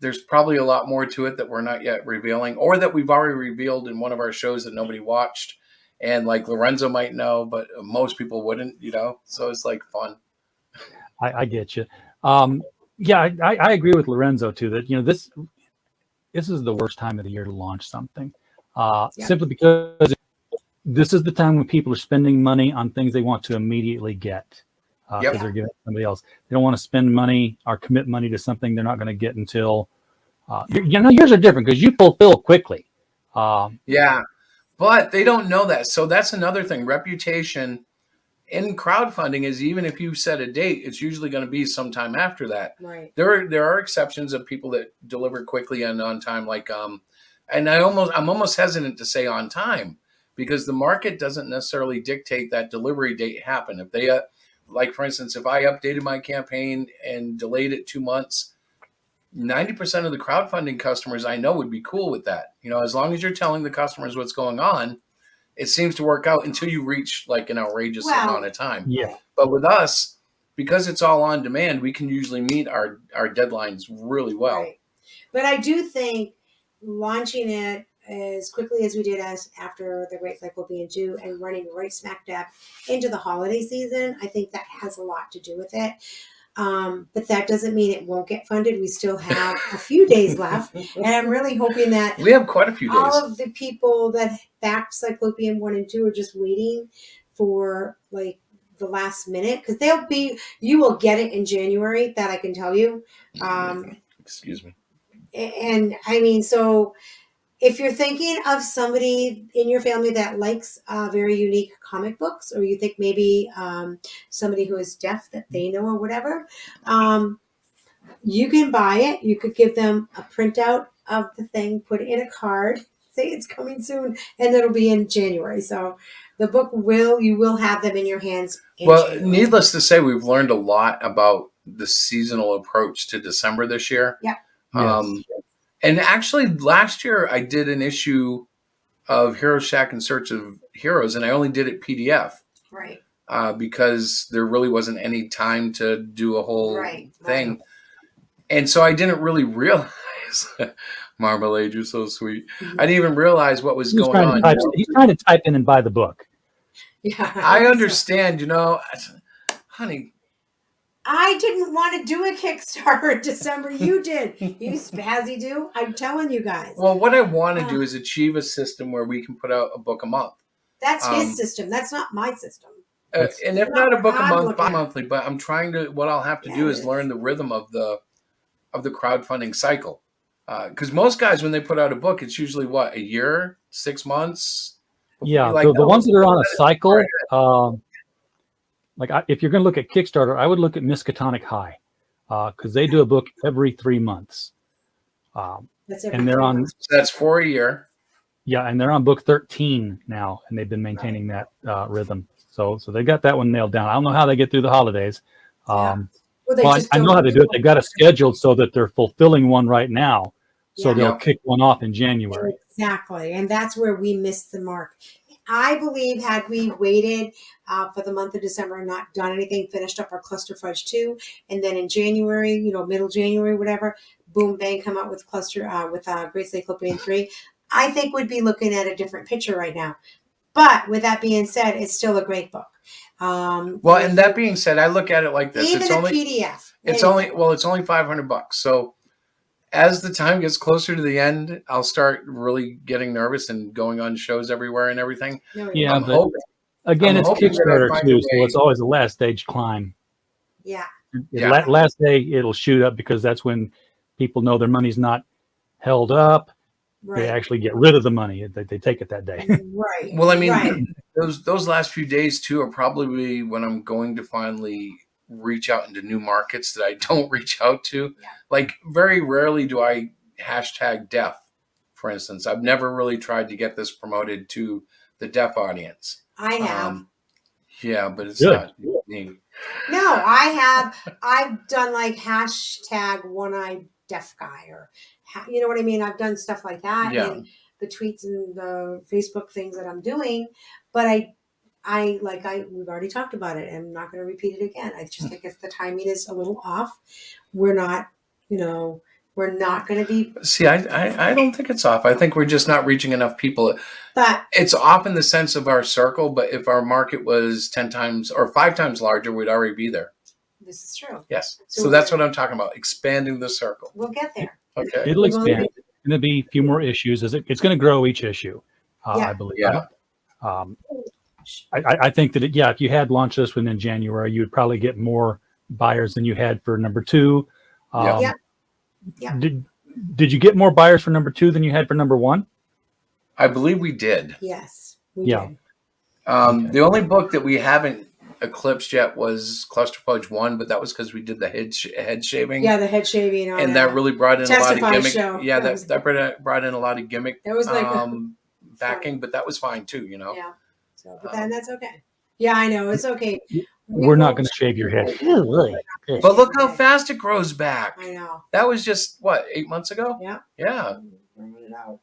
C: there's probably a lot more to it that we're not yet revealing, or that we've already revealed in one of our shows that nobody watched. And like Lorenzo might know, but most people wouldn't, So it's like fun.
B: I get you. Yeah, I agree with Lorenzo too. That this is the worst time of the year to launch something, simply because this is the time when people are spending money on things they want to immediately get because they're giving it to somebody else. They don't want to spend money or commit money to something they're not going to get until. Yours are different because you fulfill quickly.
C: Yeah, but they don't know that. So that's another thing. Reputation in crowdfunding is, even if you set a date, it's usually going to be sometime after that.
D: Right.
C: There are exceptions of people that deliver quickly and on time, like and I'm almost hesitant to say on time, because the market doesn't necessarily dictate that delivery date happen. If they like, for instance, if I updated my campaign and delayed it 2 months, 90% of the crowdfunding customers I know would be cool with that. As long as you're telling the customers what's going on, it seems to work out until you reach like an outrageous amount of time.
B: Yeah.
C: But with us, because it's all on demand, we can usually meet our deadlines really well.
D: Right. But I do think launching it as quickly as we did after the Great Cyclopian 2 and running right smack dab into the holiday season, I think that has a lot to do with it. But that doesn't mean it won't get funded. We still have a few days left, and I'm really hoping that
C: we have quite a few days.
D: All of the people that backed Cyclopian 1 and 2 are just waiting for like the last minute, because you will get it in January. That I can tell you.
C: Excuse me.
D: And I mean, so if you're thinking of somebody in your family that likes very unique comic books, or you think maybe somebody who is deaf that they know or whatever, you can buy it. You could give them a printout of the thing, put it in a card, say it's coming soon, and it'll be in January. So the book you will have them in your hands in January.
C: Needless to say, we've learned a lot about the seasonal approach to December this year.
D: Yeah.
C: And actually, last year I did an issue of Hero Shack in Search of Heroes, and I only did it PDF.
D: Right.
C: Because there really wasn't any time to do a whole thing.
D: Right.
C: And so I didn't really realize, Marmalade, you're so sweet. I didn't even realize what was going on.
B: He's trying to type in and buy the book.
D: Yeah.
C: I understand, honey,
D: I didn't want to do a Kickstarter in December. You did. You spazzy do. I'm telling you guys.
C: Well, what I want to do is achieve a system where we can put out a book a month.
D: That's his system. That's not my system.
C: And if not a book a month,
D: looking at.
C: bi-monthly, but I'm trying to. What I'll have to do is learn the rhythm of the crowdfunding cycle. Because most guys, when they put out a book, it's usually what, a year, 6 months.
B: Yeah,
C: Like,
B: so the ones that are on a cycle, if you're going to look at Kickstarter, I would look at Miskatonic High, because they do a book every 3 months. And they're on.
C: That's for a year.
B: Yeah, and they're on book 13 now, and they've been maintaining that rhythm. So they got that one nailed down. I don't know how they get through the holidays.
D: Well,
B: I know how to do it. They've got it scheduled so that they're fulfilling one right now. So they'll kick one off in January.
D: Exactly. And that's where we missed the mark. I believe had we waited for the month of December and not done anything, finished up our Cluster Fudge 2, and then in January, middle January, whatever, boom, bang, come out with Great Cyclopian 3, I think we'd be looking at a different picture right now. But with that being said, it's still a great book.
C: Well, and that being said, I look at it like this.
D: Even
C: It's
D: a
C: only
D: PDF.
C: it's only $500. So as the time gets closer to the end, I'll start really getting nervous and going on shows everywhere and everything.
B: Yeah,
C: I'm
B: but
C: hoping.
B: again,
C: I'm
B: it's
C: hoping that I
B: Kickstarter
C: find
B: too,
C: a
B: so
C: way.
B: it's always a last stage climb.
D: Yeah.
B: Last day it'll shoot up because that's when people know their money's not held up.
D: Right.
B: They actually get rid of the money. They take it that day.
D: Right.
C: Well, I mean,
D: right.
C: those last few days too are probably when I'm going to finally reach out into new markets that I don't reach out to.
D: Yeah.
C: Like very rarely do I hashtag deaf, for instance. I've never really tried to get this promoted to the deaf audience.
D: I have.
C: Yeah, but it's
B: Good.
C: not me.
D: No, I have. I've done like hashtag one-eyed deaf guy, or you know what I mean. I've done stuff like that in the tweets and the Facebook things that I'm doing. But we've already talked about it. I'm not going to repeat it again. I just think the timing is a little off. We're not, we're not going to be.
C: See, I don't think it's off. I think we're just not reaching enough people.
D: But
C: it's off in the sense of our circle. But if our market was 10 times or 5 times larger, we'd already be there.
D: this is true.
C: Yes. So that's what I'm talking about. Expanding the circle.
D: We'll get there.
C: Okay.
B: It'll expand. It's going to be a few more issues. It's going to grow each issue,
D: Yeah.
B: I believe.
C: Yeah.
B: I think that if you had launched this within January, you would probably get more buyers than you had for number 2.
D: Yeah.
B: Did you get more buyers for number 2 than you had for number 1?
C: I believe we did.
D: Yes. We
B: Yeah.
D: did.
C: The only book that we haven't eclipsed yet was Cluster Fudge 1, but that was because we did the head shaving.
D: Yeah, the head shaving.
C: And that really brought in a lot of gimmick.
D: Show.
C: Yeah, that brought in a lot of gimmick.
D: It was like
C: backing, but that was fine too,
D: Yeah. So, but then that's okay. Yeah, I know it's okay.
B: We're not going to shave your head.
C: But look how fast it grows back.
D: I know.
C: That was just 8 months ago?
D: Yeah.
C: Yeah.
D: Bring it out.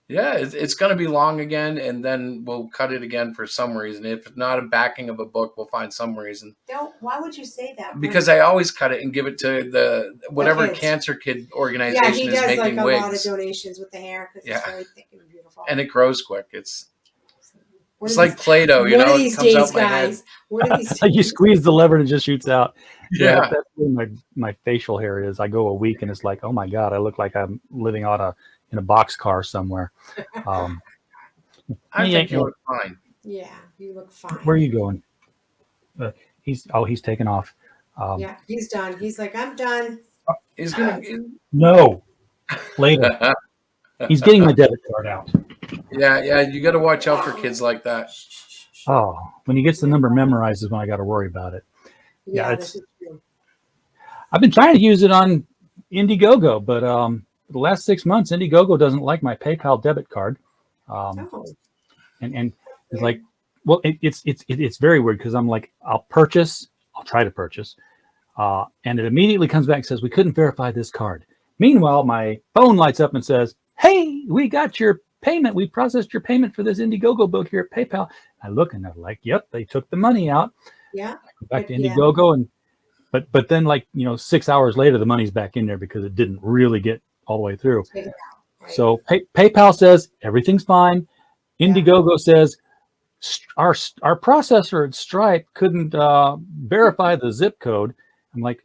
C: Yeah, it's going to be long again, and then we'll cut it again for some reason. If it's not a backing of a book, we'll find some reason.
D: Why would you say that?
C: Because I always cut it and give it to the whatever
D: kids.
C: cancer kid organization
D: Yeah, he
C: is
D: does
C: making
D: like a
C: wigs.
D: lot of donations with the hair because it's very thick and beautiful.
C: And it grows quick. It's like Play-Doh,
D: One of these
C: it comes
D: days,
C: out my
D: guys.
C: head.
D: One of these days.
B: You squeeze the lever and it just shoots out.
C: Yeah.
B: That's where my facial hair is. I go a week and it's like, oh my God, I look like I'm living in a boxcar somewhere.
C: I think you look fine.
D: Yeah, you look fine.
B: Where are you going? He's taken off.
D: Yeah, he's done. He's like, I'm done.
C: He's gonna.
B: No, later. He's getting my debit card out.
C: Yeah. You got to watch out for kids like that.
B: Oh, when he gets the number memorized is when I got to worry about it.
D: Yeah,
B: it's.
D: this is true.
B: I've been trying to use it on Indiegogo, but the last 6 months, Indiegogo doesn't like my PayPal debit card. And it's like, well, it's very weird because I'm like, I'll try to purchase, and it immediately comes back and says we couldn't verify this card. Meanwhile, my phone lights up and says, "Hey, we got your payment. We processed your payment for this Indiegogo book here at PayPal." I look and I'm like, "Yep, they took the money out."
D: Yeah.
B: I go back to Indiegogo and but then 6 hours later the money's back in there because it didn't really get all the way through.
D: Right.
B: So PayPal says everything's fine. Indiegogo says our processor at Stripe couldn't verify the zip code, I'm like,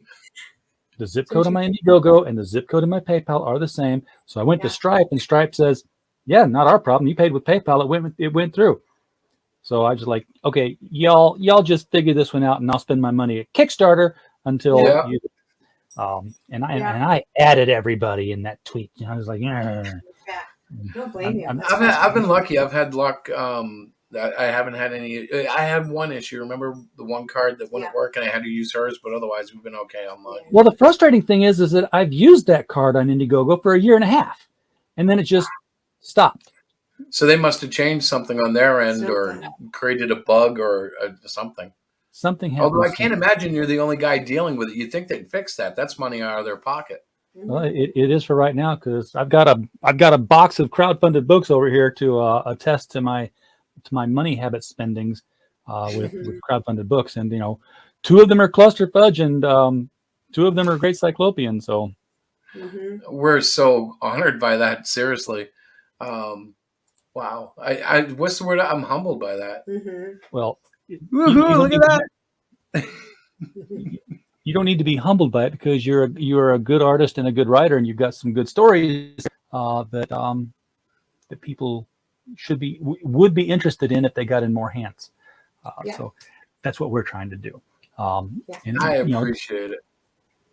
B: the zip
D: So
B: code on my Indiegogo and the zip code of my PayPal are the same. So I went to
D: Yeah.
B: Stripe, and Stripe says, yeah, not our problem. You paid with PayPal. It went through. So I was like, okay, y'all just figure this one out, and I'll spend my money at Kickstarter until
C: Yeah.
B: you. And
D: Yeah.
B: I added everybody in that tweet. I was like, yeah.
D: Yeah. Don't blame you.
B: I'm-
D: That's
C: I've been
D: frustrating.
C: lucky. I've had luck. That I haven't had any. I had one issue. Remember the one card that wouldn't
D: Yeah.
C: work, and I had to use hers. But otherwise, we've been okay online.
D: Yeah.
B: Well, the frustrating thing is that I've used that card on Indiegogo for a year and a half, and then it just stopped.
C: So they must have changed something on their end, or
D: Something.
C: created a bug, or something.
B: Something happened.
C: Although I can't imagine you're the only guy dealing with it. You'd think they'd fix that. That's money out of their pocket.
B: Well, it is for right now, because I've got a box of crowdfunded books over here to attest to my money habit spendings with crowdfunded books, and 2 of them are Cluster Fudge, and 2 of them are Great Cyclopian. So
C: We're so honored by that. Seriously, wow. I what's the word? I'm humbled by that.
B: well,
C: Woohoo! Look at that.
B: you don't need to be humbled by it, because you're a good artist and a good writer, and you've got some good stories that people would be interested in if they got in more hands.
D: Yeah.
B: So that's what we're trying to do. And,
C: I appreciate it.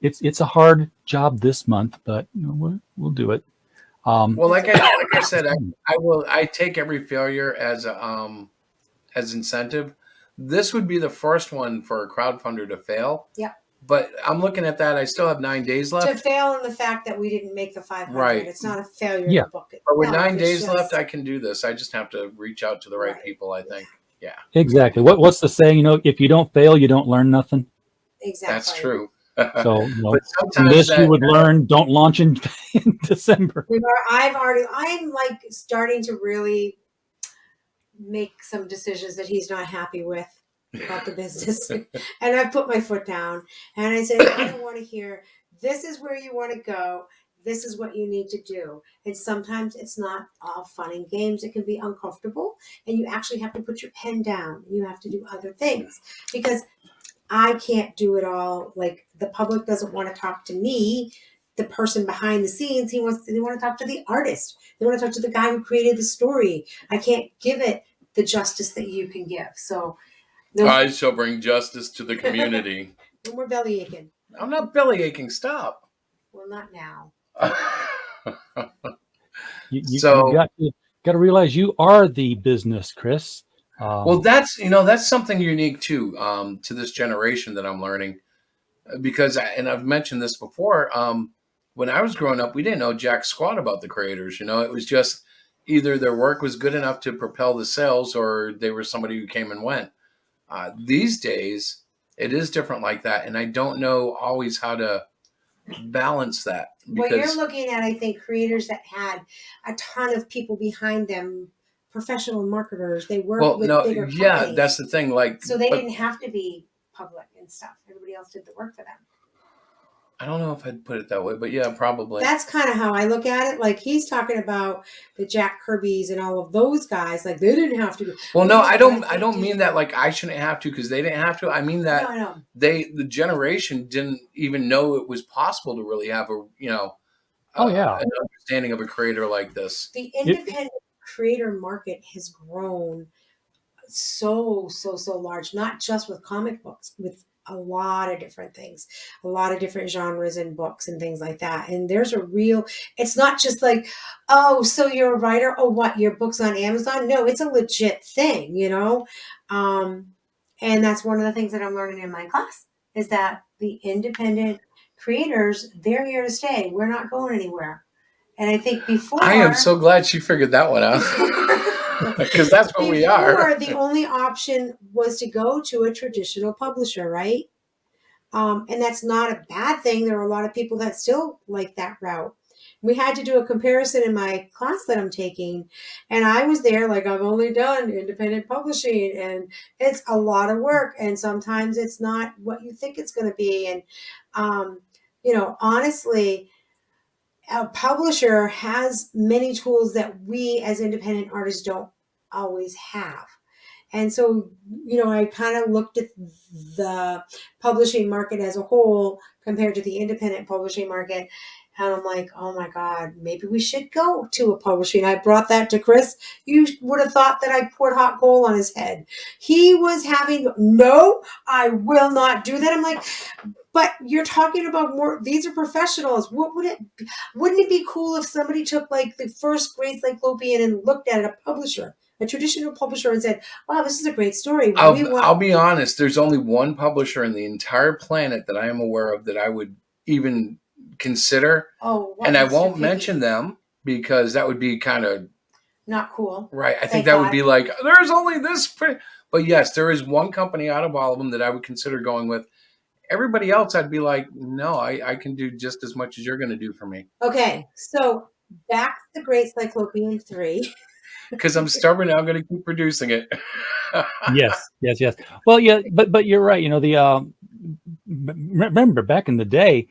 B: It's a hard job this month, but we'll do it.
C: Well, like I said, I take every failure as incentive. This would be the first one for a crowdfunder to fail.
D: Yeah.
C: But I'm looking at that. I still have 9 days
D: To
C: left.
D: fail in the fact that we didn't make the 500,
C: Right.
D: It's not a failure
B: Yeah.
D: in the book.
C: But with
D: No,
C: 9
D: it's
C: days
D: just-
C: left, I can do this. I just have to reach out to the right
D: Right.
C: people, I think. Yeah,
B: Exactly. What's the saying? If you don't fail, you don't learn nothing.
D: Exactly.
C: that's true.
B: So
C: But
B: from
C: sometimes
B: this you would learn, don't launch in December.
D: I'm like starting to really make some decisions that he's not happy with about the business. And I've put my foot down and I said, I don't want to hear, this is where you want to go. This is what you need to do. And sometimes it's not all fun and games. It can be uncomfortable, and you actually have to put your pen down. You have to do other things, because I can't do it all. Like, the public doesn't want to talk to me, the person behind the scenes. They want to talk to the artist. They want to talk to the guy who created the story. I can't give it the justice that you can give. So
C: I shall bring justice to the community.
D: no more belly aching.
C: I'm not belly aching. Stop.
D: Well, not now.
B: You
C: So-
B: got to realize you are the business, Chris.
C: Well, that's something unique too, to this generation that I'm learning, because I've mentioned this before. When I was growing up, we didn't know jack squat about the creators. It was just either their work was good enough to propel the sales, or they were somebody who came and went. These days, it is different like that, and I don't know always how to balance that.
D: Well, you're looking at, I think, creators that had a ton of people behind them, professional marketers. They worked with bigger companies.
C: That's the thing. Like,
D: so they
C: but
D: didn't have to be public and stuff. Everybody else did the work for them.
C: I don't know if I'd put it that way, but yeah, probably.
D: That's kind of how I look at it. Like, he's talking about the Jack Kirbys and all of those guys. Like, they didn't have to do.
C: Well, no, I don't
D: do
C: mean that like I shouldn't have to because they didn't have to. I mean that
D: No, I know.
C: the generation didn't even know it was possible to really have an understanding of a creator like this.
D: The independent creator market has grown so large, not just with comic books, with a lot of different things, a lot of different genres and books and things like that. And there's it's not just like, oh, so you're a writer? Oh, what, your book's on Amazon? No, it's a legit thing, and that's one of the things that I'm learning in my class, is that the independent creators, they're here to stay. We're not going anywhere. And I think before,
C: I am so glad she figured that one out. Because that's what we are.
D: The only option was to go to a traditional publisher, right? And that's not a bad thing. There are a lot of people that still like that route. We had to do a comparison in my class that I'm taking, and I was there like, I've only done independent publishing, and it's a lot of work, and sometimes it's not what you think it's going to be. And honestly, a publisher has many tools that we as independent artists don't always have. And so, I kind of looked at the publishing market as a whole compared to the independent publishing market. And I'm like, oh my God, maybe we should go to a publishing. I brought that to Chris. You would have thought that I poured hot coal on his head. He was no, I will not do that. I'm like, but you're talking about more, these are professionals. Wouldn't it be cool if somebody took like the first great Cyclopian and looked at it, a traditional publisher, and said, wow, this is a great story.
C: I'll be honest. There's only one publisher in the entire planet that I am aware of that I would even consider. And I won't mention them because that would be kind of
D: not cool.
C: Right. I think that would be like, there's only this. But yes, there is one company out of all of them that I would consider going with. Everybody else, I'd be like, no, I can do just as much as you're going to do for me.
D: Okay. So back to the Great Cyclopean 3.
C: Because I'm stubborn, I'm going to keep producing it.
B: Yes. Well, yeah, but you're right. Remember back in the day,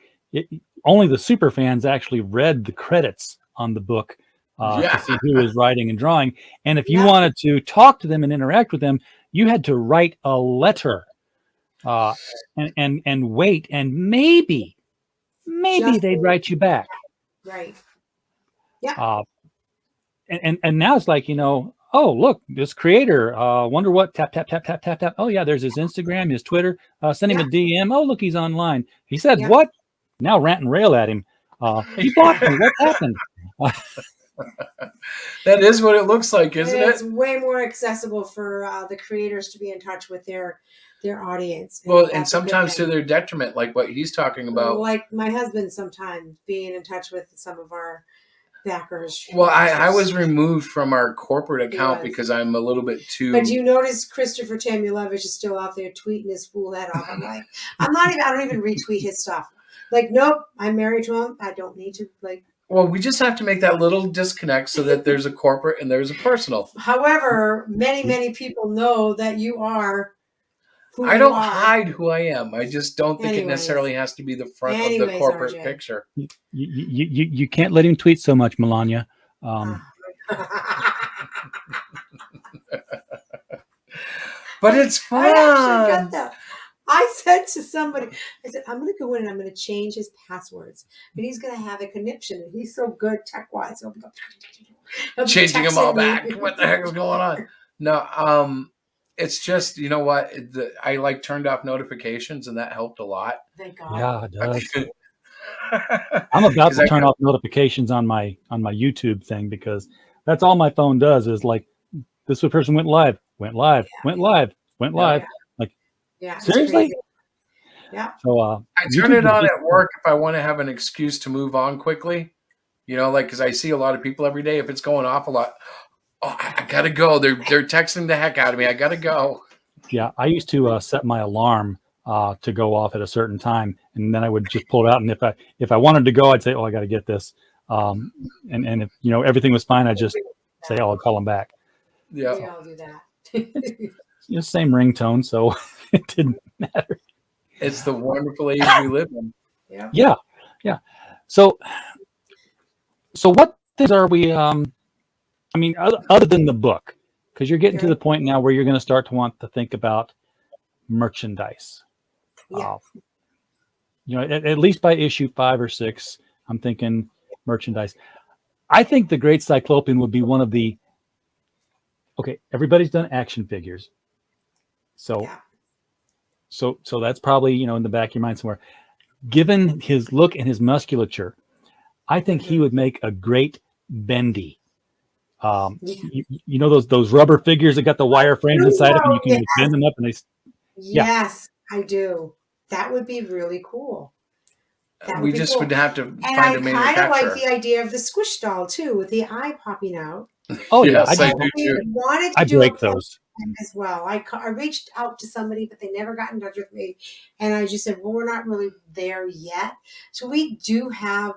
B: only the super fans actually read the credits on the book to see who was writing and drawing. And if you wanted to talk to them and interact with them, you had to write a letter and wait, and maybe they'd write you back.
D: Right. Yeah.
B: And now it's like, oh, look, this creator, wonder what, tap. Oh yeah, there's his Instagram, his Twitter, send him a DM. Oh, look, he's online. He said, what? Now rant and rail at him. He blocked me. What happened?
C: That is what it looks like, isn't it?
D: It's way more accessible for the creators to be in touch with their audience.
C: Well, and sometimes to their detriment, like what he's talking about.
D: Like my husband sometimes being in touch with some of our backers.
C: Well, I was removed from our corporate account because I'm a little bit too.
D: But you notice Christopher Tamulevich is still out there tweeting his fool head off. I'm like, I don't even retweet his stuff. Like, nope, I'm married to him. I don't need to
C: Well, we just have to make that little disconnect so that there's a corporate and there's a personal.
D: However, many people know that you are who
C: I don't hide who I am. I just don't think it necessarily has to be the front of the corporate
D: RJ.
C: picture.
B: You can't let him tweet so much, Melania.
C: But it's fun.
D: I actually got that. I said to somebody, I said, I'm going to go in and I'm going to change his passwords. And he's going to have a conniption. And he's so good tech-wise. He'll be
C: changing them all back. What the heck is going on? No, it's just, you know what? I turned off notifications and that helped a lot.
D: Thank God.
B: Yeah, it does. I'm about to turn off notifications on my YouTube thing because that's all my phone does is like, this person went live.
D: Yeah,
B: seriously?
D: Yeah.
B: So
C: I turn it on at work if I want to have an excuse to move on quickly. Because I see a lot of people every day. If it's going off a lot, I gotta go. They're texting the heck out of me. I gotta go.
B: Yeah, I used to set my alarm to go off at a certain time, and then I would just pull it out. And if I wanted to go, I'd say, "Oh, I got to get this." And if everything was fine, I'd just say, "Oh, I'll call them back."
C: Yeah,
D: we all do that.
B: Same ringtone, so it didn't matter.
C: It's the wonderful age we live in.
B: Yeah. So what things are we? Other than the book, because you're getting to the point now where you're going to start to want to think about merchandise.
D: Yeah.
B: At least by issue 5 or 6, I'm thinking merchandise. I think the Great Cyclopean would be one of the. Okay, everybody's done action figures, so that's probably in the back of your mind somewhere. Given his look and his musculature, I think he would make a great bendy. Those rubber figures that got the wire frames inside of them, you can bend them up and they.
D: Yes, I do. That would be really cool.
C: We just would have to find a manufacturer.
D: And I kind of like the idea of the squish doll too, with the eye popping out.
B: Oh
C: yes,
B: I
C: do too.
D: Wanted to
B: I
D: do
B: break those
D: as well. I reached out to somebody, but they never got in touch with me, and I just said, "Well, we're not really there yet." So we do have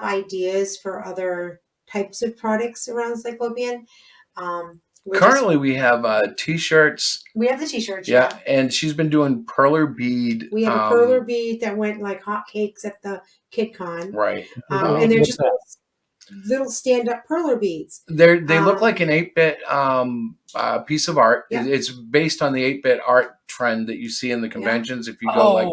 D: ideas for other types of products around Cyclopian.
C: Currently, we have T-shirts.
D: We have the T-shirts.
C: Yeah, and she's been doing perler bead.
D: We have a perler bead that went like hotcakes at the KidCon.
C: Right.
D: And they're just little stand-up perler beads.
C: They look like an 8-bit piece of art.
D: Yep.
C: It's based on the 8-bit art trend that you see in the conventions. If you go like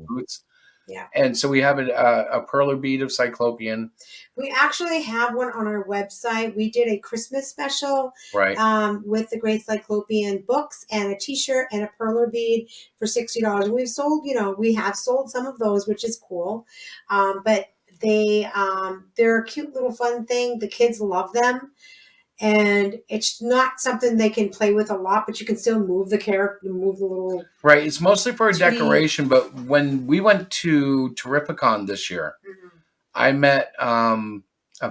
C: boots.
D: Yeah.
C: And so we have a perler bead of Cyclopian.
D: We actually have one on our website. We did a Christmas special
C: Right.
D: With the Great Cyclopian books and a t-shirt and a perler bead for $60. We've sold, we have sold some of those, which is cool. But they're a cute little fun thing. The kids love them. And it's not something they can play with a lot, but you can still move the character, move the little.
C: Right. It's mostly for a decoration. But when we went to Terrificon this year, I met a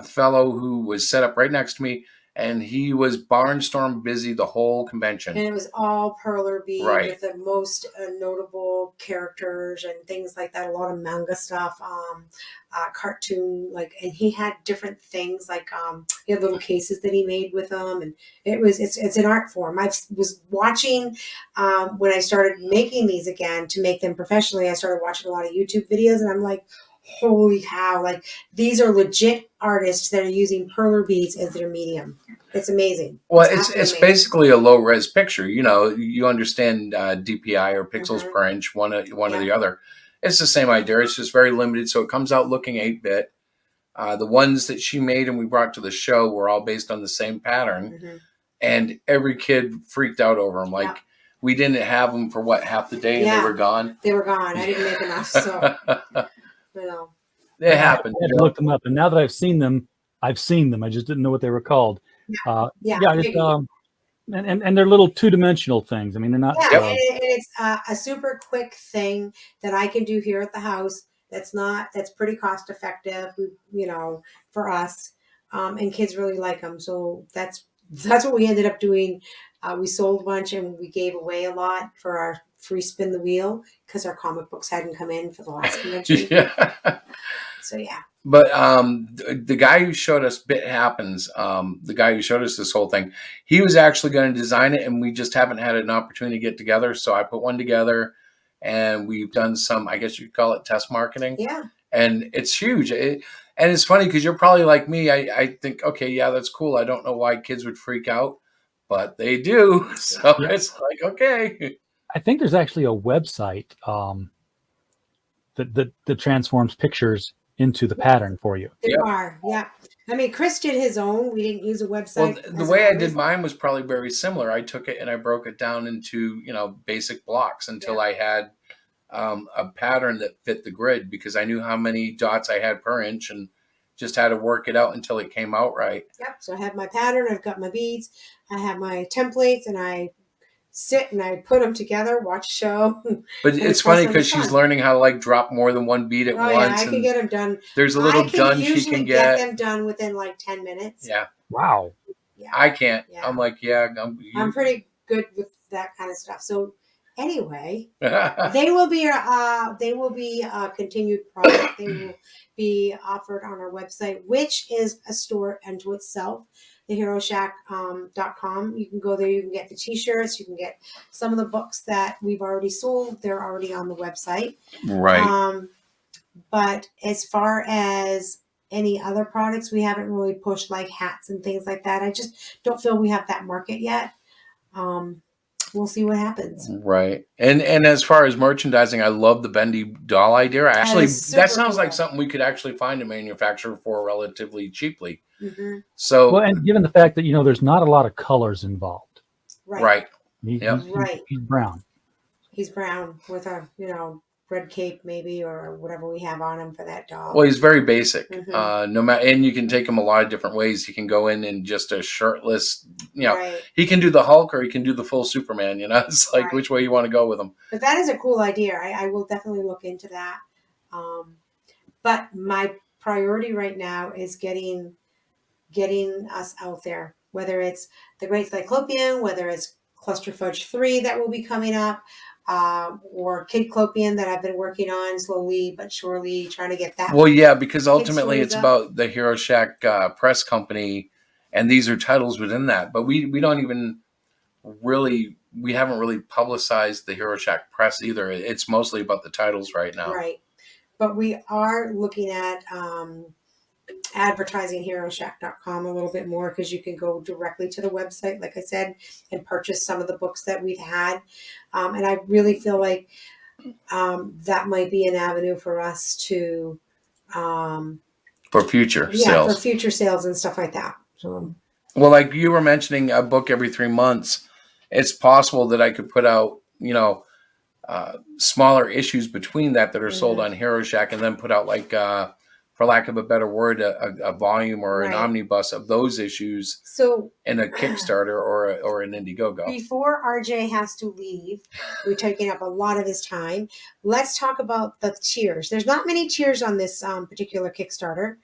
C: fellow who was set up right next to me, and he was barnstorm busy the whole convention.
D: And it was all perler bead with the most notable characters and things like that. A lot of manga stuff, cartoon, and he had different things he had little cases that he made with them, and it's an art form. I was watching when I started making these again to make them professionally. I started watching a lot of YouTube videos, and I'm like, holy cow, these are legit artists that are using perler beads as their medium. It's amazing.
C: Well, it's basically a low res picture. You understand DPI or pixels per inch, one or the other. It's the same idea. It's just very limited. So it comes out looking 8-bit. The ones that she made and we brought to the show were all based on the same pattern. And every kid freaked out over them. We didn't have them for half the day, and they were gone.
D: They were gone. I didn't make enough, so
C: it happened.
B: I had to look them up, and now that I've seen them. I just didn't know what they were called. And they're little 2-dimensional things. I mean, they're not.
D: And it's a super quick thing that I can do here at the house. That's pretty cost effective, for us, and kids really like them. So that's what we ended up doing. We sold a bunch and we gave away a lot for our free spin the wheel because our comic books hadn't come in for the last convention. So
C: But the guy who showed us Bit Happens, the guy who showed us this whole thing, he was actually going to design it, and we just haven't had an opportunity to get together. So I put one together, and we've done some, I guess you'd call it test marketing.
D: Yeah.
C: And it's huge. And it's funny because you're probably like me. I think, okay, yeah, that's cool. I don't know why kids would freak out, but they do. So it's like, okay.
B: I think there's actually a website that transforms pictures into the pattern for you.
D: There are. I mean, Chris did his own. We didn't use a website.
C: Well, the way I did mine was probably very similar. I took it and I broke it down into, basic blocks until I had a pattern that fit the grid, because I knew how many dots I had per inch and just had to work it out until it came out right.
D: So I have my pattern. I've got my beads. I have my templates, and I sit and I put them together, watch a show.
C: But it's funny because she's learning how to drop more than one bead at once.
D: Yeah, I can get them done.
C: There's a little gun she can get
D: them done within 10 minutes.
C: Yeah.
B: Wow.
D: Yeah.
C: I can't.
D: Yeah.
C: I'm like,
D: I'm pretty good with that kind of stuff. So anyway, they will be a continued product. They will be offered on our website, which is a store unto itself. TheHeroShack.com. You can go there. You can get the t-shirts. You can get some of the books that we've already sold. They're already on the website.
C: Right.
D: But as far as any other products, we haven't really pushed hats and things like that. I just don't feel we have that market yet. We'll see what happens.
C: Right. And as far as merchandising, I love the bendy doll idea. Actually, that sounds like something we could actually find a manufacturer for relatively cheaply.
D: Mm-hmm.
C: So,
B: and given the fact that there's not a lot of colors involved,
C: right?
B: He's brown.
D: He's brown with a red cape maybe, or whatever we have on him for that doll.
C: Well, he's very basic.
D: Mm-hmm.
C: No matter, and you can take him a lot of different ways. He can go in just a shirtless. He can do the Hulk or he can do the full Superman. It's like which way you want to go with him.
D: But that is a cool idea. I will definitely look into that. But my priority right now is getting us out there, whether it's the Great Cyclopian, whether it's Cluster Fudge 3 that will be coming up, or Kidclopian that I've been working on slowly but surely, trying to get that.
C: Well, yeah, because ultimately it's about the Hero Shack press company, and these are titles within that. But we don't even we haven't really publicized the Hero Shack press either. It's mostly about the titles right now.
D: Right. But we are looking at advertising HeroShack.com a little bit more because you can go directly to the website, like I said, and purchase some of the books that we've had. And I really feel like that might be an avenue for us to
C: For future
D: for
C: sales.
D: future sales and stuff like that. So
C: Well, like you were mentioning a book every 3 months, it's possible that I could put out, smaller issues between that are sold on Hero Shack, and then put out like, for lack of a better word, a volume or an
D: Right.
C: omnibus of those issues
D: so
C: in a Kickstarter or an Indiegogo.
D: before RJ has to leave, we're taking up a lot of his time. Let's talk about the tiers. There's not many tiers on this particular Kickstarter.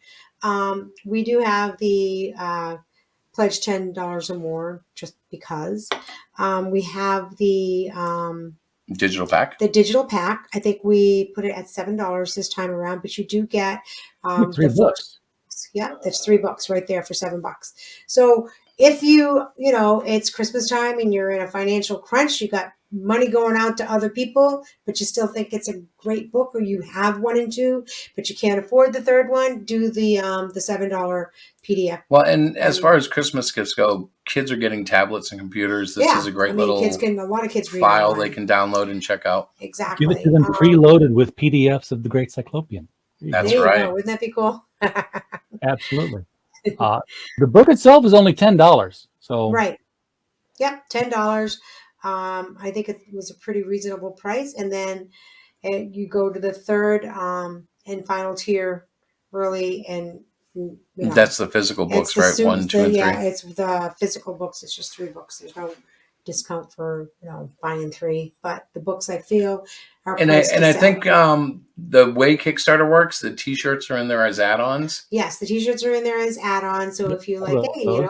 D: We do have the pledge $10 or more just because. We have the
C: Digital pack.
D: digital pack. I think we put it at $7 this time around, but you do get
B: Three
D: the
B: books.
D: yeah, that's $3 right there for $7. So if it's Christmas time and you're in a financial crunch, you got money going out to other people, but you still think it's a great book, or you have 1 and 2, but you can't afford the third one, do the $7 PDF.
C: Well, and as far as Christmas gifts go, kids are getting tablets and computers. This is a great little
D: a lot of kids read
C: file
D: online.
C: they can download and check out.
D: Exactly.
B: Give it to them preloaded with PDFs of the Great Cyclopian.
C: That's
D: there you
C: right.
D: go. Wouldn't that be cool?
B: Absolutely. The book itself is only $10. So
D: Right. Yep, $10. I think it was a pretty reasonable price. And then you go to the third and final tier early, and
C: That's the physical books, right? 1, 2, and 3.
D: Yeah, it's the physical books. It's just 3 books. There's no discount for buying 3. But the books I feel are
C: And I think the way Kickstarter works, the T-shirts are in there as add-ons.
D: yes, the T-shirts are in there as add-ons. So if you like, hey,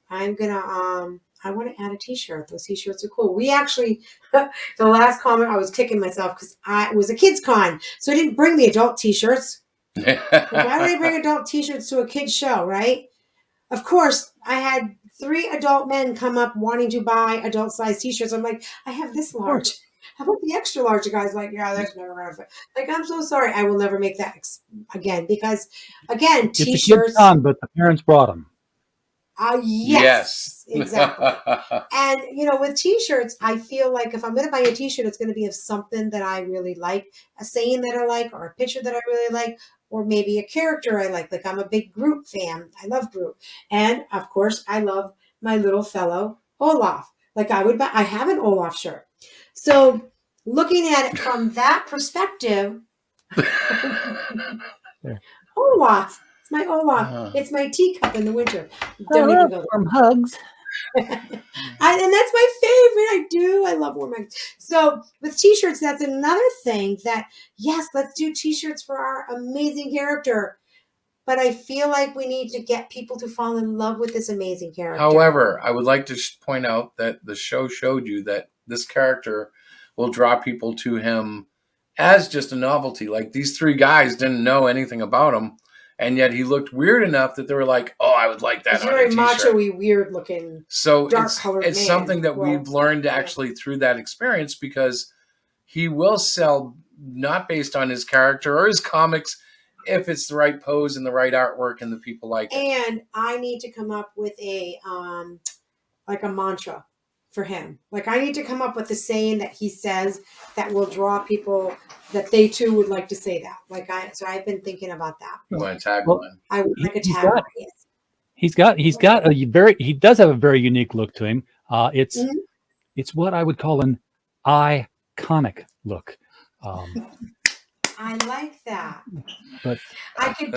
D: I'm gonna I want to add a T-shirt. Those T-shirts are cool. We actually, the last comment, I was kicking myself because it was a kids con, so I didn't bring the adult T-shirts. Why would I bring adult T-shirts to a kids show, right? Of course, I had 3 adult men come up wanting to buy adult size T-shirts. I'm like, I have this large. How about the extra large? The guy's like, yeah, that's never gonna fit. Like, I'm so sorry. I will never make that again because, again, T-shirts.
B: It's a kid's con, but the parents brought them.
D: Yes, exactly. And, with T-shirts, I feel like if I'm going to buy a T-shirt, it's going to be of something that I really like, a saying that I like, or a picture that I really like, or maybe a character I like. Like, I'm a big Groot fan. I love Groot. And, of course, I love my little fellow Olaf. Like, I have an Olaf shirt. So, looking at it from that perspective, Olaf. It's my Olaf. It's my teacup in the winter. Don't even go
E: warm hugs.
D: and that's my favorite. I love warm hugs. So with T-shirts, that's another thing that, yes, let's do T-shirts for our amazing character. But I feel like we need to get people to fall in love with this amazing character.
C: However, I would like to point out that the show showed you that this character will draw people to him as just a novelty. Like, these 3 guys didn't know anything about him, and yet he looked weird enough that they were like, "Oh, I would like that."
D: He's
C: on
D: very
C: a T-shirt.
D: macho-y, weird-looking.
C: So
D: dark-colored
C: it's
D: man.
C: something that we've learned actually through that experience, because he will sell not based on his character or his comics, if it's the right pose and the right artwork and the people like it.
D: And I need to come up with a mantra for him. Like, I need to come up with a saying that he says that will draw people, that they too would like to say that. So I've been thinking about that.
C: You want to tag
B: Well,
C: one?
D: I would like a tagline.
B: He does have a very unique look to him. It's what I would call an iconic look.
D: I like that.
B: But
D: I could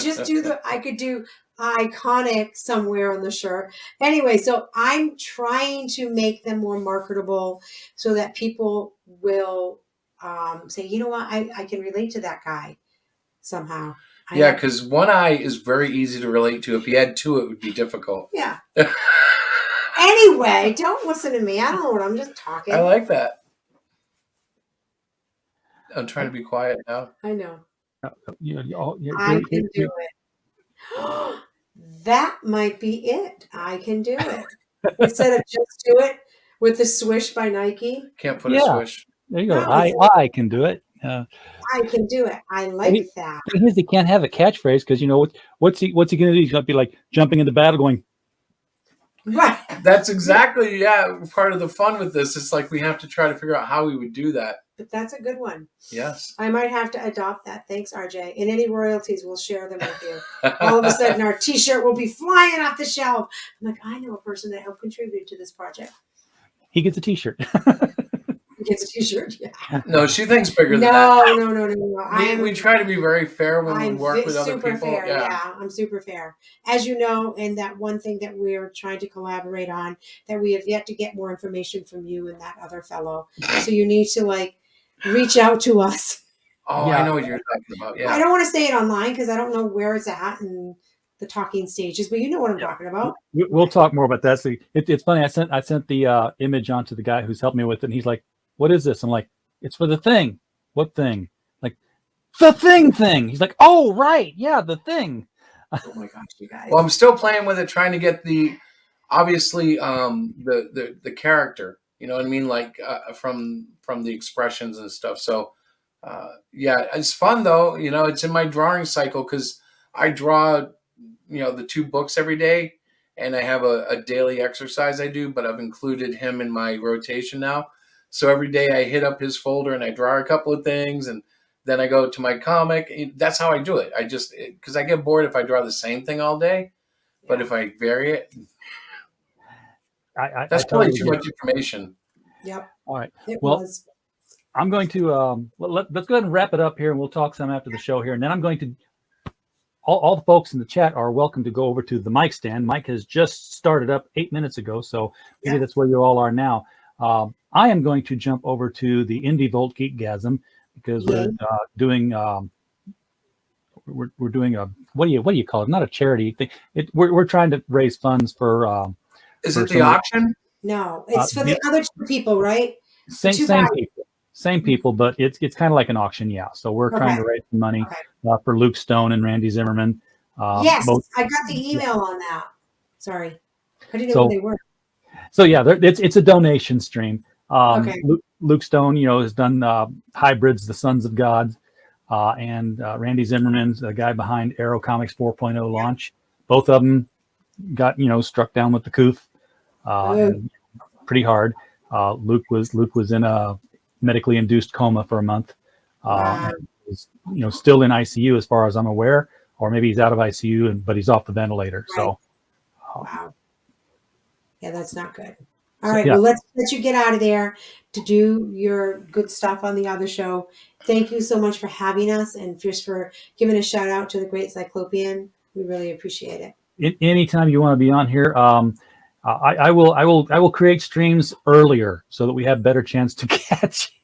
D: do iconic somewhere on the shirt. Anyway, so I'm trying to make them more marketable so that people will say, you know what, I can relate to that guy somehow.
C: Yeah, because one eye is very easy to relate to. If you had 2, it would be difficult.
D: Yeah. Anyway, don't listen to me. I don't know what I'm just talking.
C: I like that. I'm trying to be quiet now.
D: I know. I
B: I
D: can do it. That might be it. I can do it. Instead of just do it with the swish by Nike.
C: Can't put a swish.
B: There you go.
D: No,
B: I can do it.
D: I can do it. I like that.
B: The thing is, he can't have a catchphrase because what's he going to do? He's going to be like jumping into battle, going.
D: Right.
C: That's exactly part of the fun with this. It's like we have to try to figure out how we would do that.
D: But that's a good one.
C: Yes.
D: I might have to adopt that. Thanks, RJ. And any royalties, we'll share them with you. All of a sudden, our T-shirt will be flying off the shelf. I'm like, I know a person that helped contribute to this project.
B: He gets a T-shirt.
D: He gets a T-shirt. Yeah.
C: No, she thinks bigger than that.
D: No.
C: We try to be very fair when we work with other
D: super
C: people.
D: Fair.
C: Yeah,
D: I'm super fair. As you know, and that one thing that we're trying to collaborate on, that we have yet to get more information from you and that other fellow. So you need to reach out to us.
C: Oh, yeah. I know what you're talking about. Yeah.
D: I don't want to say it online because I don't know where it's at in the talking stages, but you know what I'm talking about.
B: We'll talk more about that. So it's funny. I sent the image onto the guy who's helped me with it, and he's like, "What is this?" I'm like, "It's for the thing." What thing? Like, the thing. He's like, "Oh, right, yeah, the thing."
D: Oh my gosh, you guys.
C: Well, I'm still playing with it, trying to get the character. You know what I mean? Like from the expressions and stuff. So it's fun though. It's in my drawing cycle because I draw, the 2 books every day, and I have a daily exercise I do, but I've included him in my rotation now. So every day I hit up his folder and I draw a couple of things, and then I go to my comic. That's how I do it. I just, because I get bored if I draw the same thing all day, but if I vary it, that's probably too much information.
D: Yep.
B: All right. I'm going to let's go ahead and wrap it up here, and we'll talk some after the show here. And then I'm going to all the folks in the chat are welcome to go over to the mic stand. Mike has just started up 8 minutes ago, so maybe that's where you all are now. I am going to jump over to the Indie Volt Geekgasm because we're doing we're doing a what do you call it? Not a charity thing. We're trying to raise funds for.
C: Is it the auction?
D: No, it's for the other 2 people, right?
B: Same people, but it's kind of like an auction, yeah. So we're trying to raise some money for Luke Stone and Randy Zimmerman.
D: Yes, I got the email on that. Sorry, I didn't know who they were.
B: So yeah, it's a donation stream. Luke Stone, has done Hybrids, the Sons of God, and Randy Zimmerman's the guy behind Arrow Comics 4.0 launch. Both of them got struck down with the coof, pretty hard. Luke was in a medically induced coma for a month. Is still in ICU as far as I'm aware, or maybe he's out of ICU but he's off the ventilator. Right. So,
D: wow. Yeah, that's not good. All right, well, let's let you get out of there to do your good stuff on the other show. Thank you so much for having us and just for giving a shout out to the great Cyclopian. We really appreciate it.
B: Anytime you want to be on here, I will create streams earlier so that we have better chance to catch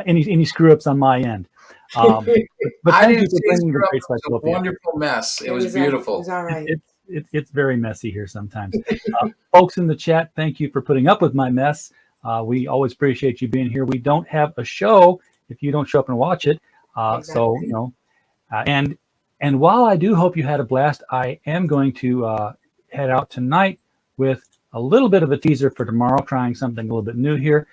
B: any screw ups on my end. But thank you for bringing the great Cyclopian.
C: It was a wonderful mess. It was beautiful.
D: It was all right.
B: It's very messy here sometimes. Folks in the chat, thank you for putting up with my mess. We always appreciate you being here. We don't have a show if you don't show up and watch it. So, and while I do hope you had a blast, I am going to head out tonight with a little bit of a teaser for tomorrow, trying something a little bit new here.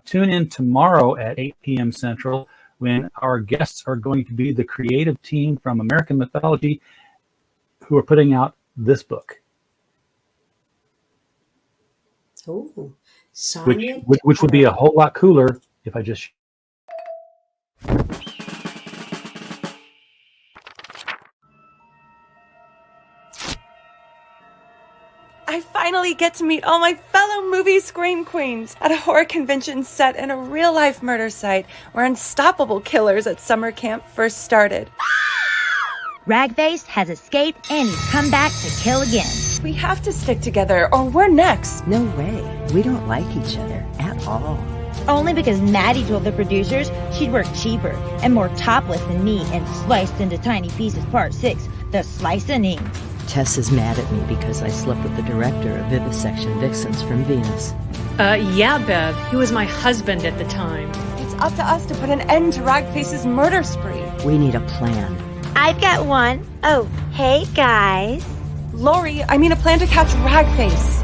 B: Tune in tomorrow at 8 p.m. Central when our guests are going to be the creative team from American Mythology who are putting out this book.
D: Oh,
B: which would be a whole lot cooler if I just...
F: I finally get to meet all my fellow movie scream queens at a horror convention set in a real-life murder site where unstoppable killers at summer camp first started.
G: Ragface has escaped and he's come back to kill again.
F: We have to stick together or we're next.
H: No way. We don't like each other at all.
G: Only because Maddie told the producers she'd work cheaper and more topless than me and sliced into tiny pieces part 6, the slicing.
H: Tess is mad at me because I slept with the director of Vivisection Vixens from Venus.
I: Yeah, Bev. He was my husband at the time.
F: It's up to us to put an end to Ragface's murder spree.
H: We need a plan.
G: I've got one. Oh, hey, guys.
F: Lori, I mean a plan to catch Ragface.